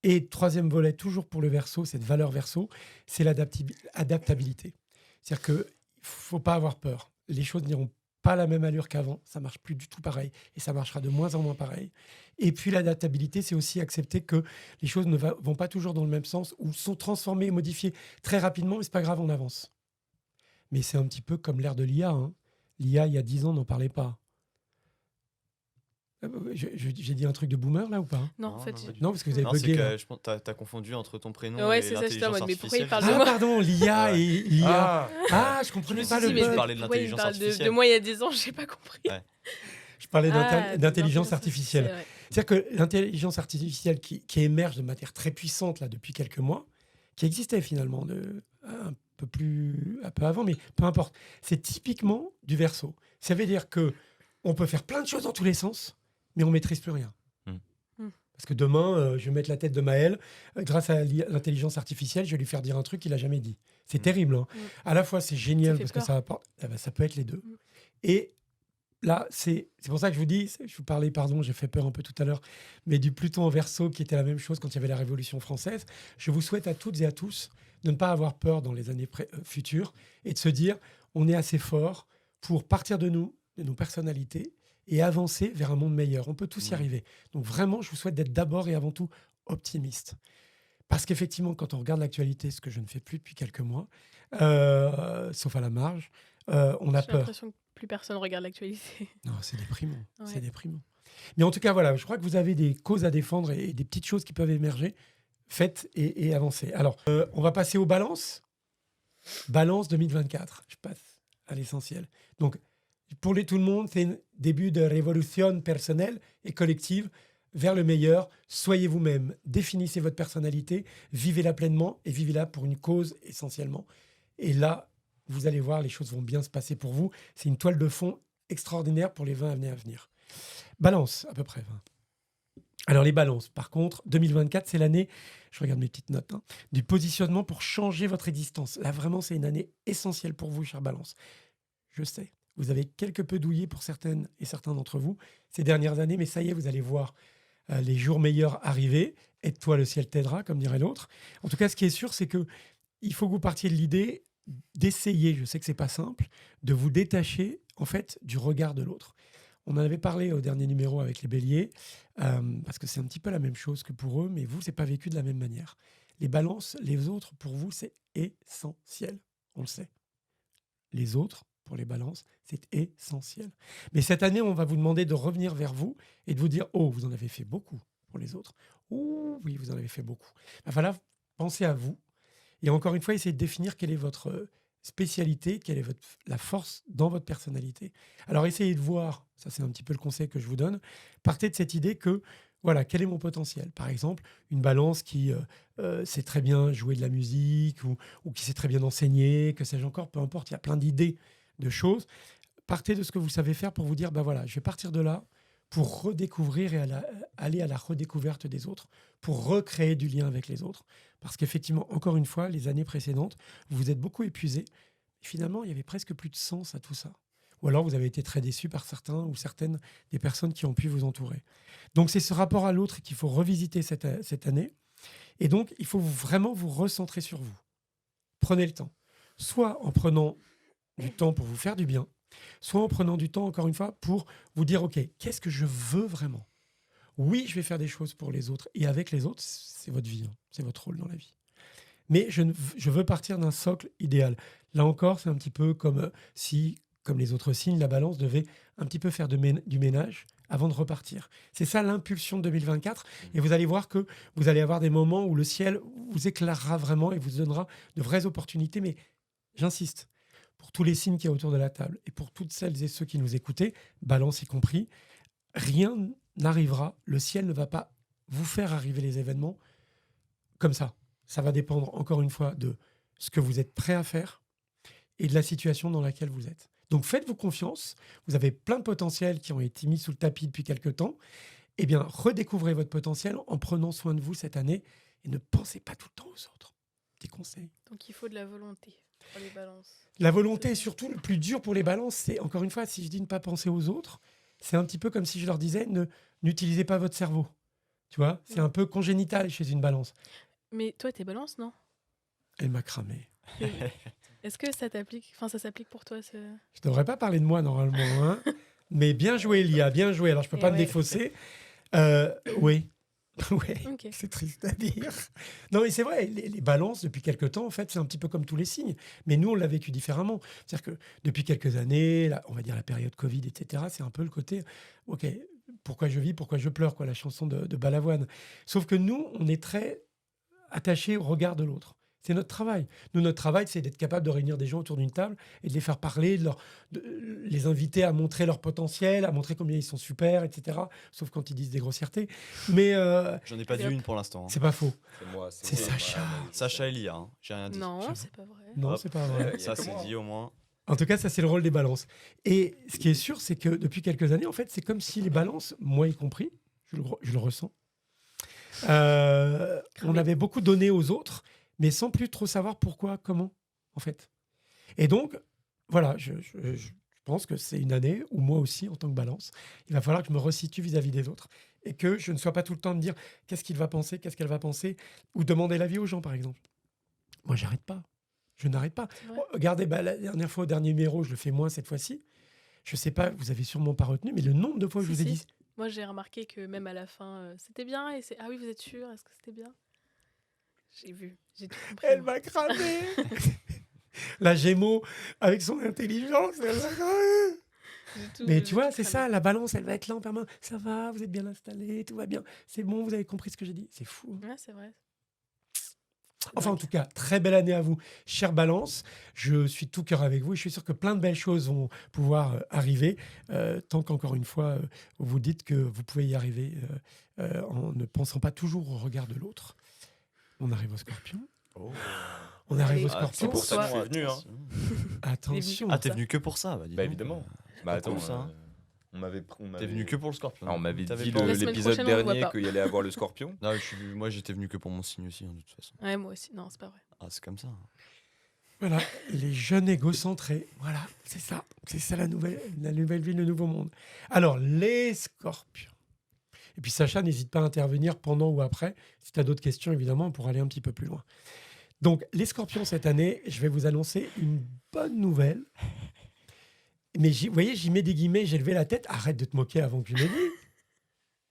Et troisième volet, toujours pour le Verseau, cette valeur Verseau, c'est l'adaptabilité. C'est-à-dire qu'il ne faut pas avoir peur. Les choses n'iront pas à la même allure qu'avant, ça marche plus du tout pareil, et ça marchera de moins en moins pareil. Et puis l'adaptabilité, c'est aussi accepter que les choses ne vont pas toujours dans le même sens, ou sont transformées et modifiées très rapidement, mais c'est pas grave, on avance. Mais c'est un petit peu comme l'ère de l'IA. Hein. L'IA, il y a 10 ans, n'en parlait pas. J'ai dit un truc de boomer là ou pas? Non, Non, en fait, non, pas du Non, parce que vous avez Non, c'est bugué. Là. que je pense que t'as confondu entre ton prénom Ouais, et c'est ça, j'étais en l'intelligence mode, mais pourquoi il artificielle. parle de Ah, moi? pardon, l'IA Ouais. et l'IA. Ah, Ah, je comprenais Je pas me le suis dit, mais bug. je parlais de pourquoi il l'intelligence parle de artificielle. moi il y a 10 ans, j'ai pas compris. Ouais. Je parlais Ah, d'intelligence artificielle. ouais. C'est-à-dire que l'intelligence artificielle qui émerge de manière très puissante là, depuis quelques mois, qui existait finalement un peu avant, mais peu importe. C'est typiquement du verso. Ça veut dire que on peut faire plein de choses dans tous les sens, mais on maîtrise plus rien. Mm. Parce que demain, je vais mettre la tête de Maël, grâce à l'intelligence artificielle, je vais lui faire dire un truc qu'il n'a jamais dit. C'est terrible. Hein. Mm. À la fois, c'est génial Ça fait parce que peur. ça apporte. Eh ben, ça peut être les deux. Mm. Et là, c'est pour ça que je vous dis, je vous parlais, pardon, j'ai fait peur un peu tout à l'heure, mais du Pluton en Verseau qui était la même chose quand il y avait la Révolution française. Je vous souhaite à toutes et à tous de ne pas avoir peur dans les années futures et de se dire, on est assez fort pour partir de nous, de nos personnalités et avancer vers un monde meilleur. On peut tous y Mhm. arriver. Donc vraiment, je vous souhaite d'être d'abord et avant tout optimiste. Parce qu'effectivement, quand on regarde l'actualité, ce que je ne fais plus depuis quelques mois, sauf à la marge, on a J'ai peur. l'impression que plus personne regarde l'actualité. Non, c'est déprimant. Ouais. C'est déprimant. Mais en tout cas, voilà, je crois que vous avez des causes à défendre et des petites choses qui peuvent émerger. Faites et avancez. Alors, on va passer aux balances. Balance 2024. Je passe à l'essentiel. Donc, pour tout le monde, c'est un début de révolution personnelle et collective vers le meilleur. Soyez vous-même. Définissez votre personnalité. Vivez-la pleinement et vivez-la pour une cause essentiellement. Et là, vous allez voir, les choses vont bien se passer pour vous. C'est une toile de fond extraordinaire pour les 20 années à venir. Balance, à peu près 20. Alors les balances, par contre, 2024, c'est l'année, je regarde mes petites notes, hein, du positionnement pour changer votre existence. Là, vraiment, c'est une année essentielle pour vous, chère Balance. Je sais, vous avez quelque peu douillé pour certaines et certains d'entre vous ces dernières années, mais ça y est, vous allez voir les jours meilleurs arriver. Aide-toi, le ciel t'aidera, comme dirait l'autre. En tout cas, ce qui est sûr, c'est que il faut que vous partiez de l'idée d'essayer, je sais que c'est pas simple, de vous détacher en fait du regard de l'autre. On en avait parlé au dernier numéro avec les béliers, parce que c'est un petit peu la même chose que pour eux, mais vous, c'est pas vécu de la même manière. Les balances, les autres, pour vous, c'est essentiel. On le sait. Les autres, pour les balances, c'est essentiel. Mais cette année, on va vous demander de revenir vers vous et de vous dire, oh, vous en avez fait beaucoup pour les autres. Oh, oui, vous en avez fait beaucoup. Il va falloir penser à vous. Et encore une fois, essayez de définir quelle est votre spécialité, quelle est la force dans votre personnalité. Alors, essayez de voir, ça c'est un petit peu le conseil que je vous donne, partez de cette idée que, voilà, quel est mon potentiel? Par exemple, une balance qui sait très bien jouer de la musique ou qui sait très bien enseigner, que sais-je encore, peu importe, il y a plein d'idées, de choses. Partez de ce que vous savez faire pour vous dire, ben voilà, je vais partir de là pour redécouvrir et aller à la redécouverte des autres, pour recréer du lien avec les autres. Parce qu'effectivement, encore une fois, les années précédentes, vous vous êtes beaucoup épuisé. Et finalement, il y avait presque plus de sens à tout ça. Ou alors, vous avez été très déçu par certains ou certaines des personnes qui ont pu vous entourer. Donc, c'est ce rapport à l'autre qu'il faut revisiter cette année. Et donc, il faut vraiment vous recentrer sur vous. Prenez le temps. Soit en prenant du temps pour vous faire du bien, soit en prenant du temps, encore une fois, pour vous dire, OK, qu'est-ce que je veux vraiment? Oui, je vais faire des choses pour les autres. Et avec les autres, c'est votre vie, hein, c'est votre rôle dans la vie. Mais je veux partir d'un socle idéal. Là encore, c'est un petit peu comme si, comme les autres signes, la balance devait un petit peu faire du ménage avant de repartir. C'est ça l'impulsion de 2024. Et vous allez voir que vous allez avoir des moments où le ciel vous éclairera vraiment et vous donnera de vraies opportunités. Mais j'insiste, pour tous les signes qui y a autour de la table et pour toutes celles et ceux qui nous écoutaient, balance y compris, rien n'arrivera, le ciel ne va pas vous faire arriver les événements comme ça. Ça va dépendre, encore une fois, de ce que vous êtes prêt à faire et de la situation dans laquelle vous êtes. Donc faites-vous confiance, vous avez plein de potentiels qui ont été mis sous le tapis depuis quelques temps. Eh bien, redécouvrez votre potentiel en prenant soin de vous cette année et ne pensez pas tout le temps aux autres. Petit conseil. Donc il faut de la volonté pour les balances. La volonté est surtout le plus dur pour les balances. C'est, encore une fois, si je dis ne pas penser aux autres, c'est un petit peu comme si je leur disais n'utilisez pas votre cerveau. Tu vois, c'est un peu congénital chez une balance. Mais toi, t'es balance, non? Elle m'a cramé. Est-ce que ça t'applique? Enfin, ça s'applique pour toi Je devrais pas parler de moi normalement, hein. Mais bien joué, Lia, bien joué. Alors je peux Et pas me ouais. défausser. Oui, Ouais, Ok. c'est triste à dire. Non, mais c'est vrai, les balances, depuis quelques temps, en fait, c'est un petit peu comme tous les signes. Mais nous, on l'a vécu différemment. C'est-à-dire que depuis quelques années, on va dire la période Covid, etc., c'est un peu le côté, OK, pourquoi je vis, pourquoi je pleure, quoi, la chanson de Balavoine. Sauf que nous, on est très attachés au regard de l'autre. C'est notre travail. Nous, notre travail, c'est d'être capable de réunir des gens autour d'une table et de les faire parler, de les inviter à montrer leur potentiel, à montrer combien ils sont super, etc. Sauf quand ils disent des grossièretés. Mais J'en ai pas dit Allez, une pour l'instant. Hein. c'est pas faux. C'est moi. C'est moi, Sacha. voilà, Sacha Elia, hein. J'ai rien dit. Non, J'avoue. c'est pas vrai. Non, Hop. c'est pas vrai. Ouais. Ça, que c'est moi. dit au moins. En tout cas, ça, c'est le rôle des balances. Et ce qui est sûr, c'est que depuis quelques années, en fait, c'est comme si les balances, moi y compris, je le ressens, on avait beaucoup donné aux autres, mais sans plus trop savoir pourquoi, comment, en fait. Et donc, voilà, je pense que c'est une année où moi aussi, en tant que balance, il va falloir que je me resitue vis-à-vis des autres et que je ne sois pas tout le temps de me dire qu'est-ce qu'il va penser, qu'est-ce qu'elle va penser, ou demander l'avis aux gens, par exemple. Moi, j'arrête pas. Je n'arrête pas. C'est vrai. Regardez, la dernière fois, au dernier numéro, je le fais moins cette fois-ci. Je sais pas, vous avez sûrement pas retenu, mais le nombre de fois où je Si, vous ai si. dit Moi, j'ai remarqué que même à la fin, c'était bien. Et c'est ah oui, vous êtes sûr? Est-ce que c'était bien? J'ai vu, j'ai tout compris. elle moi. m'a cramé. La Gémeaux, avec son intelligence, elle m'a cramé. Mais tu vois, c'est ça, la balance, elle va être là en permanence. Ça va, vous êtes bien installé, tout va bien. C'est bon, vous avez compris ce que j'ai dit. C'est fou. Ouais, c'est vrai. Enfin, en tout cas, très belle année à vous, chère Balance. Je suis de tout cœur avec vous et je suis sûr que plein de belles choses vont pouvoir arriver, tant qu'encore une fois, vous dites que vous pouvez y arriver en ne pensant pas toujours au regard de l'autre. On arrive au Scorpion. Oh. On arrive Allez. au Ah, Scorpion. c'est pour ça que je suis Toi. venu. Hein. Attention. Ah, t'es venu que pour ça? Bah, dis Bah donc. évidemment. C'est Bah pas attends, cool, ça. Hein. on m'avait. T'es venu que pour le scorpion. Ah, on m'avait T'avais dit pas envie. La semaine l'épisode prochaine, on le voit dernier pas. qu'il y allait avoir le scorpion. Non, moi j'étais venu que pour mon signe aussi, hein, de toute façon. Ouais, moi aussi. Non, c'est pas vrai. Ah, c'est comme ça. Voilà, les jeunes égocentrés. Voilà, c'est ça. C'est ça la nouvelle vie, le nouveau monde. Alors, les Scorpions. Et puis Sacha, n'hésite pas à intervenir pendant ou après. Si tu as d'autres questions, évidemment, pour aller un petit peu plus loin. Donc, les Scorpions, cette année, je vais vous annoncer une bonne nouvelle. Mais vous voyez, j'y mets des guillemets, j'ai levé la tête. Arrête de te moquer avant que tu l'aies dit.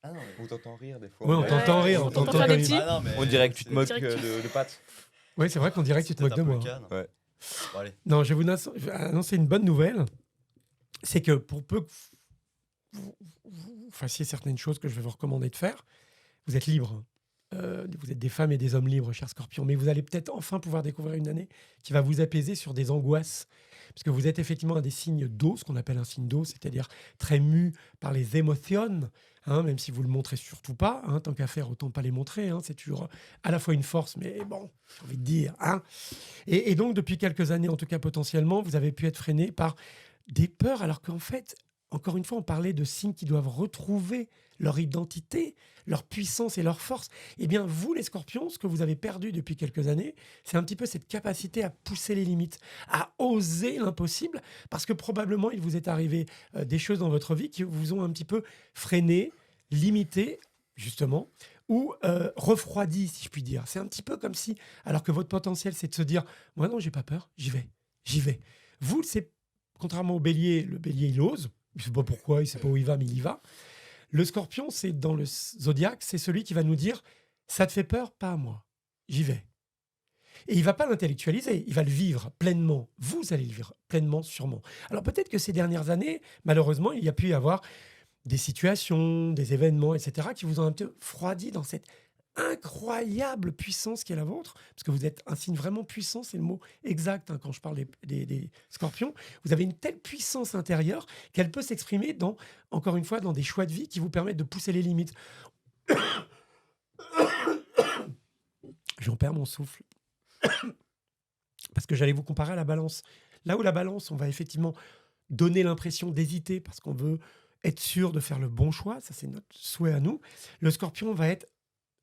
Ah non, on t'entend rire des fois. Ouais, on Ouais, t'entend rire. on On t'entend t'entend faire des comme- petits. Ah, non, mais On dirait que tu te c'est- moques Direct. de Pat. Ouais, c'est vrai qu'on dirait que tu te c'est moques de peut-être moi. un peu le cas, non Ouais. Bon, allez. Non, je vais vous annoncer une bonne nouvelle. C'est que pour peu que vous fassiez certaines choses que je vais vous recommander de faire, vous êtes libre. Vous êtes des femmes et des hommes libres, chers Scorpions. Mais vous allez peut-être enfin pouvoir découvrir une année qui va vous apaiser sur des angoisses. Parce que vous êtes effectivement un des signes d'eau, ce qu'on appelle un signe d'eau, c'est-à-dire très mu par les émotions, hein, même si vous ne le montrez surtout pas. Hein, tant qu'à faire, autant pas les montrer. Hein, c'est toujours à la fois une force, mais bon, j'ai envie de dire. Hein. Et donc, depuis quelques années, en tout cas potentiellement, vous avez pu être freiné par des peurs, alors qu'en fait, encore une fois, on parlait de signes qui doivent retrouver leur identité, leur puissance et leur force. Eh bien, vous, les Scorpions, ce que vous avez perdu depuis quelques années, c'est un petit peu cette capacité à pousser les limites, à oser l'impossible, parce que probablement, il vous est arrivé des choses dans votre vie qui vous ont un petit peu freiné, limité, justement, ou refroidi, si je puis dire. C'est un petit peu comme si, alors que votre potentiel, c'est de se dire, moi non, j'ai pas peur, j'y vais. Vous, c'est contrairement au bélier, le bélier, il ose. Il ne sait pas pourquoi, il ne sait pas où il va, mais il y va. Le scorpion, c'est dans le zodiaque, c'est celui qui va nous dire « ça te fait peur, pas à moi, j'y vais ». Et il ne va pas l'intellectualiser, il va le vivre pleinement. Vous allez le vivre pleinement, sûrement. Alors peut-être que ces dernières années, malheureusement, il y a pu y avoir des situations, des événements, etc., qui vous ont un peu froidi dans cette incroyable puissance qui est la vôtre, parce que vous êtes un signe vraiment puissant, c'est le mot exact hein, quand je parle des scorpions. Vous avez une telle puissance intérieure qu'elle peut s'exprimer dans, encore une fois, dans des choix de vie qui vous permettent de pousser les limites. J'en perds mon souffle. Parce que j'allais vous comparer à la balance. Là où la balance, on va effectivement donner l'impression d'hésiter parce qu'on veut être sûr de faire le bon choix, ça c'est notre souhait à nous. Le scorpion va être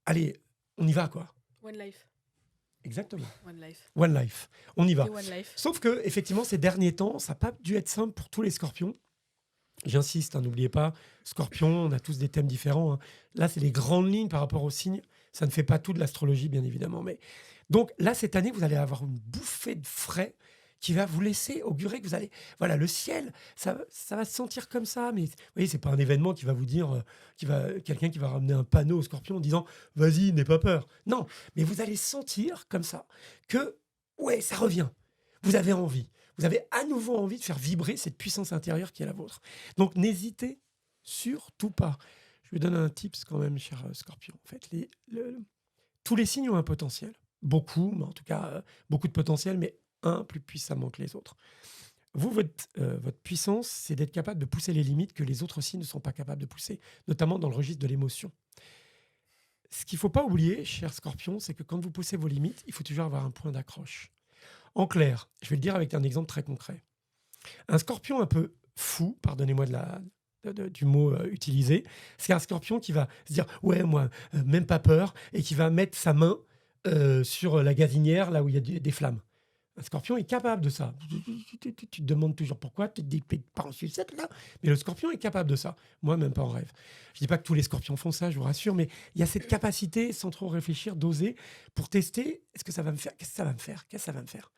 allez, on y va, quoi. One life. Exactement. One life. One life. On y va. Et one life. Sauf que, effectivement, ces derniers temps, ça n'a pas dû être simple pour tous les scorpions. J'insiste, hein, n'oubliez pas, scorpion, on a tous des thèmes différents. Hein. Là, c'est les grandes lignes par rapport aux signes. Ça ne fait pas tout de l'astrologie, bien évidemment. Mais... Donc là, cette année, vous allez avoir une bouffée de frais qui va vous laisser augurer que vous allez... Voilà, le ciel, ça va se sentir comme ça, mais vous voyez, c'est pas un événement qui va vous dire, quelqu'un qui va ramener un panneau au scorpion en disant « Vas-y, n'aie pas peur ». Non, mais vous allez sentir comme ça que, ouais, ça revient. Vous avez envie. Vous avez à nouveau envie de faire vibrer cette puissance intérieure qui est la vôtre. Donc, n'hésitez surtout pas. Je vous donne un tips quand même, cher Scorpion. En fait, tous les signes ont un potentiel. Beaucoup, mais en tout cas, beaucoup de potentiel, mais un plus puissamment que les autres. Vous, votre puissance, c'est d'être capable de pousser les limites que les autres signes ne sont pas capables de pousser, notamment dans le registre de l'émotion. Ce qu'il ne faut pas oublier, cher Scorpion, c'est que quand vous poussez vos limites, il faut toujours avoir un point d'accroche. En clair, je vais le dire avec un exemple très concret. Un Scorpion un peu fou, pardonnez-moi du mot utilisé, c'est un Scorpion qui va se dire « Ouais, moi, même pas peur », et qui va mettre sa main sur la gazinière, là où il y a des flammes. Un Scorpion est capable de ça. Tu te demandes toujours pourquoi, tu te dis pas en sucette là, mais le Scorpion est capable de ça. Moi, même pas en rêve. Je dis pas que tous les Scorpions font ça, je vous rassure, mais il y a cette capacité, sans trop réfléchir, d'oser pour tester. Est-ce que ça va me faire ? Qu'est-ce que ça va me faire ? Qu'est-ce que ça va me faire ?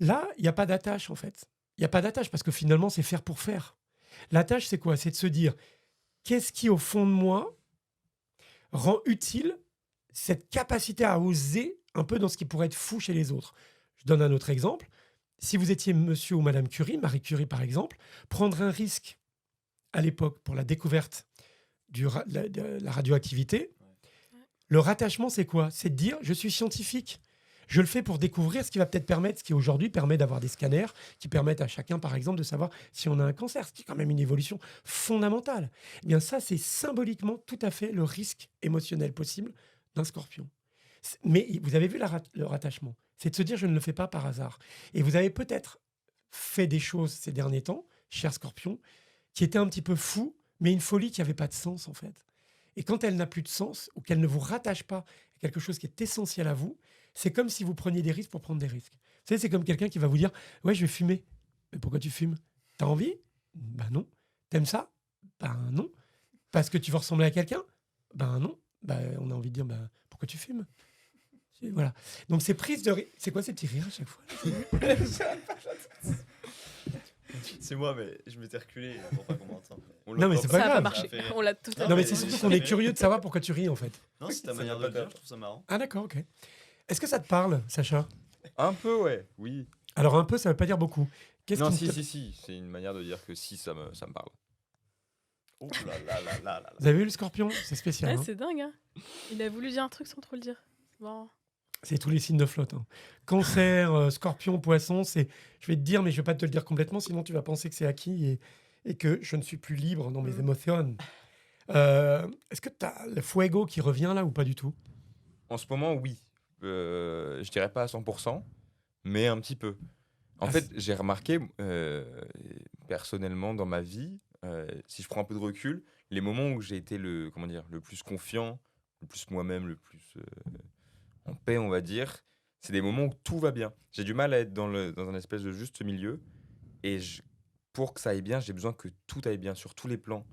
Là, il n'y a pas d'attache en fait. Il n'y a pas d'attache parce que finalement, c'est faire pour faire. L'attache, c'est quoi ? C'est de se dire qu'est-ce qui, au fond de moi, rend utile cette capacité à oser un peu dans ce qui pourrait être fou chez les autres. Je donne un autre exemple. Si vous étiez monsieur ou madame Curie, Marie Curie par exemple, prendre un risque à l'époque pour la découverte de la radioactivité, le rattachement, c'est quoi ? C'est de dire je suis scientifique. Je le fais pour découvrir ce qui va peut-être permettre, ce qui aujourd'hui permet d'avoir des scanners qui permettent à chacun, par exemple, de savoir si on a un cancer, ce qui est quand même une évolution fondamentale. Eh bien, ça, c'est symboliquement tout à fait le risque émotionnel possible d'un Scorpion. Mais vous avez vu le rattachement. C'est de se dire je ne le fais pas par hasard. Et vous avez peut-être fait des choses ces derniers temps, cher Scorpion, qui étaient un petit peu fous, mais une folie qui n'avait pas de sens en fait. Et quand elle n'a plus de sens, ou qu'elle ne vous rattache pas à quelque chose qui est essentiel à vous, c'est comme si vous preniez des risques pour prendre des risques. Vous savez, c'est comme quelqu'un qui va vous dire « Ouais, je vais fumer. » Mais pourquoi tu fumes ? T'as envie ? Ben non. T'aimes ça ? Ben non. Parce que tu veux ressembler à quelqu'un ? Ben non. Ben, on a envie de dire pourquoi tu fumes ? Et voilà. Donc ces prises de risque... C'est quoi ces petits rires à chaque fois ? C'est moi, mais je m'étais reculé pour pas qu'on m'entende. Non, mais c'est Ça pas n'a pas grave. marché. On l'a tout à Non, mais fait. c'est surtout qu'on est curieux de savoir pourquoi tu ris en fait. Non, c'est ta Ça manière n'a de pas le dire, tort. je trouve ça marrant. Ah d'accord, ok. Est-ce que ça te parle, Sacha ? Un peu, ouais, oui. Alors un peu, ça veut pas dire beaucoup. Qu'est-ce Non, qui me si. C'est une manière de dire que si, ça me parle. Oh là là là là là. Vous avez vu le Scorpion ? C'est spécial. Ouais, hein. c'est dingue, hein. Il a voulu dire un truc sans trop le dire. C'est marrant. C'est tous les signes de flotte. hein. Cancer, Scorpion, Poisson, c'est. Je vais te dire, mais je vais pas te le dire complètement, sinon tu vas penser que c'est acquis et que je ne suis plus libre dans mes émotions. Est-ce que tu as le fuego qui revient là ou pas du tout ? En ce moment, oui. Je dirais pas à 100%, mais un petit peu. En Ah, fait, j'ai remarqué, personnellement, dans ma vie, si je prends un peu de recul, les moments où j'ai été le plus confiant, le plus moi-même, le plus en paix, on va dire, c'est des moments où tout va bien. J'ai du mal à être dans un espèce de juste milieu. Et pour que ça aille bien, j'ai besoin que tout aille bien sur tous les plans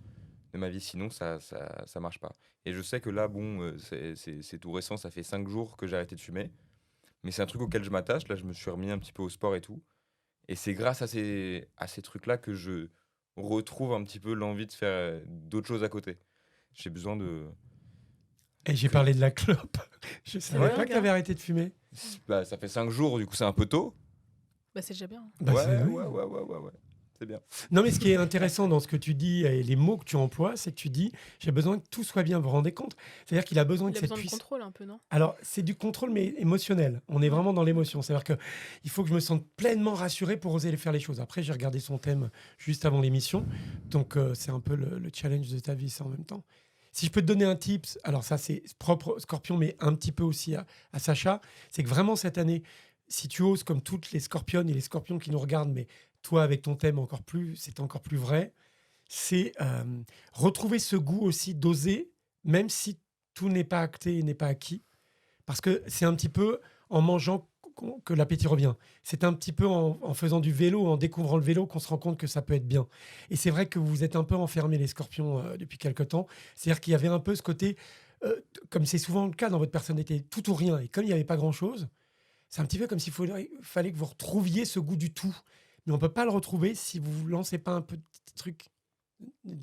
de ma vie. Sinon, ça marche pas. Et je sais que là, bon, c'est tout récent. Ça fait 5 jours que j'ai arrêté de fumer. Mais c'est un truc auquel je m'attache. Là, je me suis remis un petit peu au sport et tout. Et c'est grâce à ces trucs-là que je retrouve un petit peu l'envie de faire d'autres choses à côté. J'ai besoin de... Et j'ai parlé de la clope. Je savais Ouais, pas que tu avais arrêté de fumer. Bah, ça fait 5 jours, du coup, c'est un peu tôt. Bah, c'est déjà bien. hein. Bah, c'est- oui. Ouais. C'est bien. Non, mais ce qui est intéressant dans ce que tu dis et les mots que tu emploies, c'est que tu dis j'ai besoin que tout soit bien. Vous vous rendez compte ? C'est-à-dire qu'il a besoin Il que a cette besoin de puissance. contrôle un peu, non ? Alors, c'est du contrôle, mais émotionnel. On est vraiment dans l'émotion. C'est-à-dire qu'il faut que je me sente pleinement rassuré pour oser faire les choses. Après, j'ai regardé son thème juste avant l'émission. Donc, c'est un peu le challenge de ta vie, ça, en même temps. Si je peux te donner un tips, alors ça, c'est propre Scorpion, mais un petit peu aussi à Sacha, c'est que vraiment cette année, si tu oses, comme toutes les Scorpionnes et les Scorpions qui nous regardent, mais toi, avec ton thème encore plus, c'est encore plus vrai, c'est retrouver ce goût aussi d'oser, même si tout n'est pas acté et n'est pas acquis. Parce que c'est un petit peu en mangeant que l'appétit revient. C'est un petit peu en faisant du vélo, en découvrant le vélo, qu'on se rend compte que ça peut être bien. Et c'est vrai que vous êtes un peu enfermés, les Scorpions, depuis quelque temps. C'est-à-dire qu'il y avait un peu ce côté, comme c'est souvent le cas dans votre personnalité, tout ou rien. Et comme il n'y avait pas grand-chose, C'est un petit peu comme s'il fallait que vous retrouviez ce goût du tout. Mais on peut pas le retrouver si vous vous lancez pas un peu de petits trucs. Un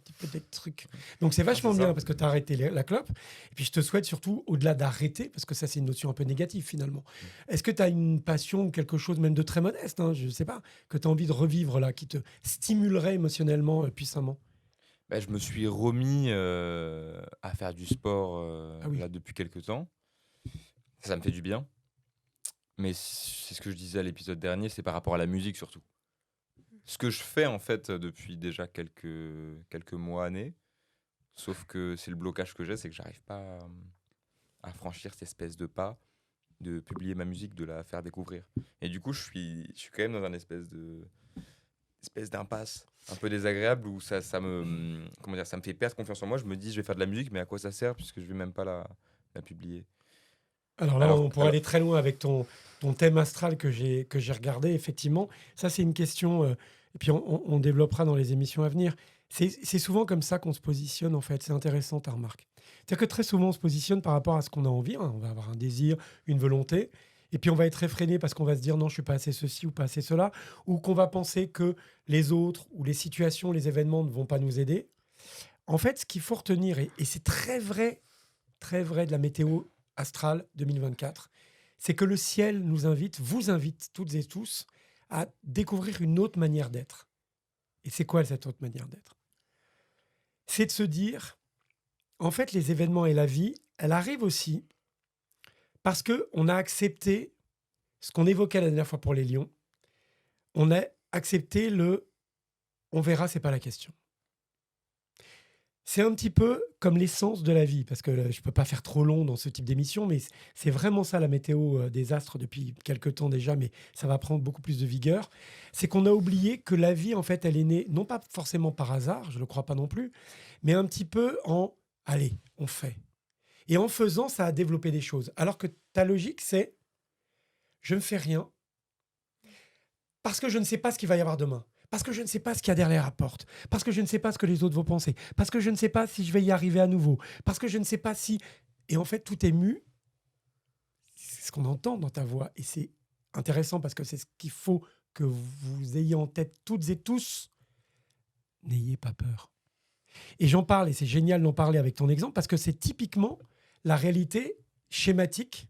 petit peu de trucs. Donc c'est vachement c'est ça. bien parce que tu as arrêté la clope. Et puis je te souhaite surtout, au-delà d'arrêter, parce que ça c'est une notion un peu négative finalement. Est-ce que tu as une passion ou quelque chose même de très modeste, hein, je sais pas, que tu as envie de revivre là, qui te stimulerait émotionnellement puissamment? Bah, je me suis remis à faire du sport Ah oui. là depuis quelques temps. Ça me fait du bien. Mais c'est ce que je disais à l'épisode dernier, c'est par rapport à la musique surtout. Ce que je fais en fait depuis déjà quelques mois, années, sauf que c'est le blocage que j'ai, c'est que j'arrive pas à franchir cette espèce de pas, de publier ma musique, de la faire découvrir. Et du coup, je suis quand même dans un espèce d'impasse un peu désagréable où ça me, comment dire, ça me fait perdre confiance en moi. Je me dis, je vais faire de la musique, mais à quoi ça sert puisque je vais même pas la publier. Alors là, Alors- on pourrait aller très loin avec ton thème astral que j'ai regardé, effectivement. Ça, c'est une question, et puis on développera dans les émissions à venir. C'est souvent comme ça qu'on se positionne, en fait. C'est intéressant, ta remarque. C'est-à-dire que très souvent, on se positionne par rapport à ce qu'on a envie, hein. On va avoir un désir, une volonté, et puis on va être réfréné parce qu'on va se dire non, je suis pas assez ceci ou pas assez cela, ou qu'on va penser que les autres ou les situations, les événements ne vont pas nous aider. En fait, ce qu'il faut retenir, et c'est très vrai de la météo astrale 2024, c'est que le ciel nous invite, vous invite toutes et tous à découvrir une autre manière d'être. Et c'est quoi cette autre manière d'être? C'est de se dire, en fait, les événements et la vie, elle arrive aussi parce qu'on a accepté ce qu'on évoquait la dernière fois pour les lions. On a accepté on verra, c'est pas la question. C'est un petit peu comme l'essence de la vie, parce que je ne peux pas faire trop long dans ce type d'émission, mais c'est vraiment ça la météo des astres depuis quelques temps déjà, mais ça va prendre beaucoup plus de vigueur. C'est qu'on a oublié que la vie, en fait, elle est née, non pas forcément par hasard, je ne le crois pas non plus, mais un petit peu allez, on fait. Et en faisant, ça a développé des choses. Alors que ta logique, c'est, je ne fais rien, parce que je ne sais pas ce qu'il va y avoir demain. Parce que je ne sais pas ce qu'il y a derrière la porte. Parce que je ne sais pas ce que les autres vont penser. Parce que je ne sais pas si je vais y arriver à nouveau. Parce que je ne sais pas si... Et en fait, tout est mu. C'est ce qu'on entend dans ta voix. Et c'est intéressant parce que c'est ce qu'il faut que vous ayez en tête toutes et tous. N'ayez pas peur. Et j'en parle, et c'est génial d'en parler avec ton exemple, parce que c'est typiquement la réalité schématique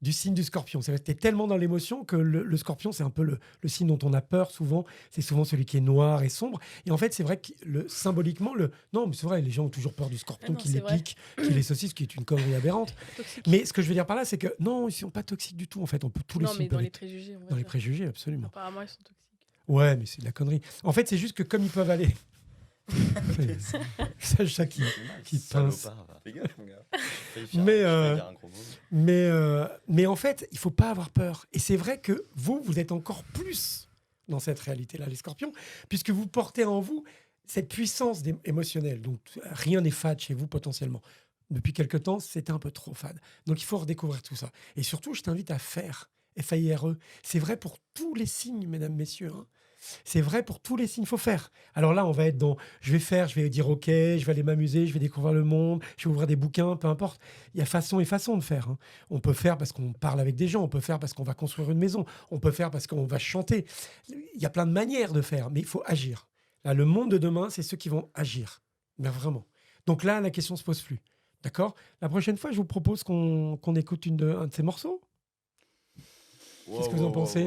du signe du scorpion. C'est-à-dire que tu es tellement dans l'émotion que le scorpion, c'est un peu le signe dont on a peur souvent. C'est souvent celui qui est noir et sombre. Et en fait, c'est vrai que symboliquement, non, mais c'est vrai, les gens ont toujours peur du scorpion, non, qui c'est les vrai. pique, qui les saucisse, qui est une connerie aberrante. Toxique. Mais ce que je veux dire par là, c'est que non, ils ne sont pas toxiques du tout. En fait, tous les Non, signes mais dans peuvent les être préjugés, on va dans les dire. préjugés, absolument. Apparemment, ils sont toxiques. Ouais, mais c'est de la connerie. En fait, c'est juste que comme ils peuvent aller... Sage ça qui pince. Salopard, va. Fais gaffe, mon gars. Failli faire- Mais, je vais dire un gros mot. Mais en fait, il faut pas avoir peur. Et c'est vrai que vous êtes encore plus dans cette réalité-là, les scorpions, puisque vous portez en vous cette puissance émotionnelle. Donc, rien n'est fade chez vous potentiellement. Depuis quelque temps, c'était un peu trop fade. Donc, il faut redécouvrir tout ça. Et surtout, je t'invite à faire FAIRE. C'est vrai pour tous les signes, mesdames, messieurs, hein. C'est vrai pour tous les signes, il faut faire. Alors là, on va être dans, je vais dire ok, je vais aller m'amuser, je vais découvrir le monde, je vais ouvrir des bouquins, peu importe. Il y a façon et façon de faire, hein. On peut faire parce qu'on parle avec des gens, on peut faire parce qu'on va construire une maison, on peut faire parce qu'on va chanter. Il y a plein de manières de faire, mais il faut agir. Là, le monde de demain, c'est ceux qui vont agir. Mais vraiment. Donc là, la question se pose plus. D'accord? La prochaine fois, je vous propose qu'on écoute un de ces morceaux. Qu'est-ce que vous en pensez?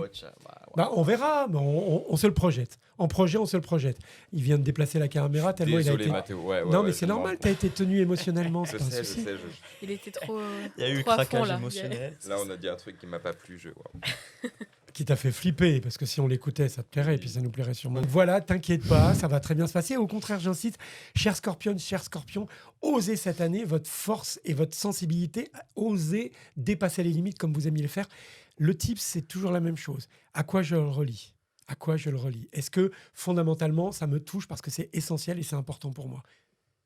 Bah, on verra, mais on se le projette. En projet, on se le projette. Il vient de déplacer la caméra tellement Désolé, il a été... Mathéo. Ouais, non, mais ouais, c'est je m'en normal, rends tu as été tenu émotionnellement, compte. c'est Je pas un sais, je souci. sais. Il était trop. Il y a eu trop à fond, craquage là. émotionnel. Là, on a dit un truc qui m'a pas plu. Waouh. Qui t'a fait flipper, parce que si on l'écoutait, ça te plairait, et puis ça nous plairait sûrement. Voilà, t'inquiète pas, ça va très bien se passer. Au contraire, j'incite, chers scorpions, osez cette année votre force et votre sensibilité, osez dépasser les limites comme vous aimiez le faire. Le tips, c'est toujours la même chose. À quoi je le relie? À quoi je le relie? Est-ce que fondamentalement, ça me touche parce que c'est essentiel et c'est important pour moi?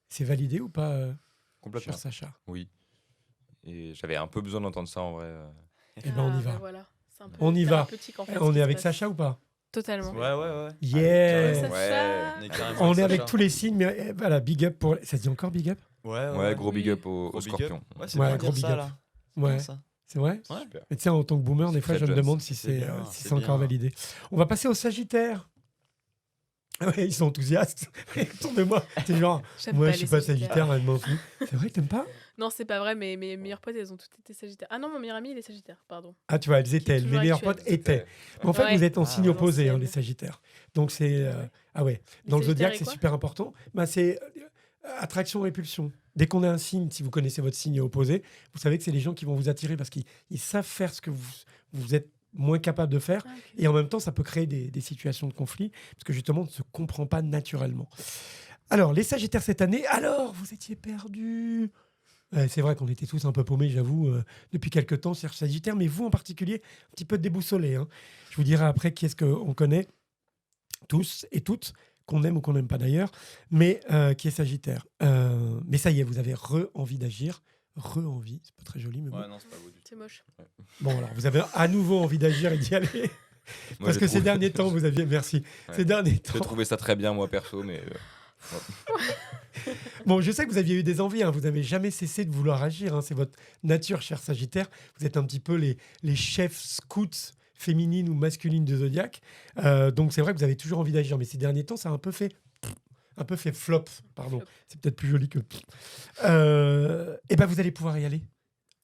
C'est validé ou pas, Complètement. cher Sacha? Oui. Et j'avais un peu besoin d'entendre ça en vrai. Eh ben, on y va. Voilà. C'est un peu On y va. thérapeutique, en fait, On ce est qui avec se passe. Sacha ou pas? Totalement. Ouais. Yeah! carrément. Sacha. On est carrément On est avec Sacha. tous les signes, mais voilà, big up pour... Ça se dit encore big up? Ouais, Ouais, gros big Oui. up au Gros big Scorpion. up. Ouais, c'est Ouais, bien de gros dire big ça, up. là. Ouais. Bien, ça. C'est vrai? Ouais. Super. Mais tu sais, en tant que boomer, des fois, Très je me jeune, demande si c'est c'est bien, si c'est c'est encore bien. validé. On va passer au Sagittaire. Ouais, ils sont enthousiastes. Tournez-moi. C'est genre, J'aime moi, pas je suis les pas Sagittaires. Sagittaire, elle m'en fout. C'est vrai, t'aimes pas? Non, c'est pas vrai, mais mes meilleures potes, elles ont toutes été Sagittaires. Ah non, mon meilleur ami, il est Sagittaire, pardon. Ah, tu vois, elles étaient. toujours Mes meilleurs actuel. potes étaient. Mais en fait, Ouais. vous êtes en Ah, signe ouais. opposé, hein, L'ancienne. les Sagittaires. Donc, c'est. Ah ouais. Ah ouais. Les Dans le Sagittaires zodiaque, et c'est quoi super important. Bah, c'est attraction-répulsion. Dès qu'on a un signe, si vous connaissez votre signe opposé, vous savez que c'est les gens qui vont vous attirer parce qu'ils savent faire ce que vous êtes moins capable de faire. Ah, ok. Et en même temps, ça peut créer des situations de conflit parce que justement, on ne se comprend pas naturellement. Alors, les Sagittaires cette année, alors, vous étiez perdus. C'est vrai qu'on était tous un peu paumés, j'avoue, depuis quelques temps sur Sagittaire, mais vous en particulier, un petit peu déboussolés. Hein. Je vous dirai après qui est-ce qu'on connaît, tous et toutes, qu'on aime ou qu'on n'aime pas d'ailleurs, mais qui est Sagittaire. Mais ça y est, vous avez envie d'agir. Envie, c'est pas très joli, mais bon. Ouais, non, c'est pas beau du tout. C'est moche. Bon, alors, vous avez à nouveau envie d'agir et d'y aller. Moi, Parce j'ai que ces trouvé- derniers temps, vous aviez. Merci. Ouais. Ces derniers J'ai temps. trouvé ça très bien, moi, perso, mais. Bon, je sais que vous aviez eu des envies, hein. Vous n'avez jamais cessé de vouloir agir. Hein. C'est votre nature, cher Sagittaire. Vous êtes un petit peu les chefs scouts féminines ou masculines du zodiaque. Donc c'est vrai que vous avez toujours envie d'agir. Mais ces derniers temps, ça a un peu fait flop. Pardon. Flop. C'est peut-être plus joli que. Et ben vous allez pouvoir y aller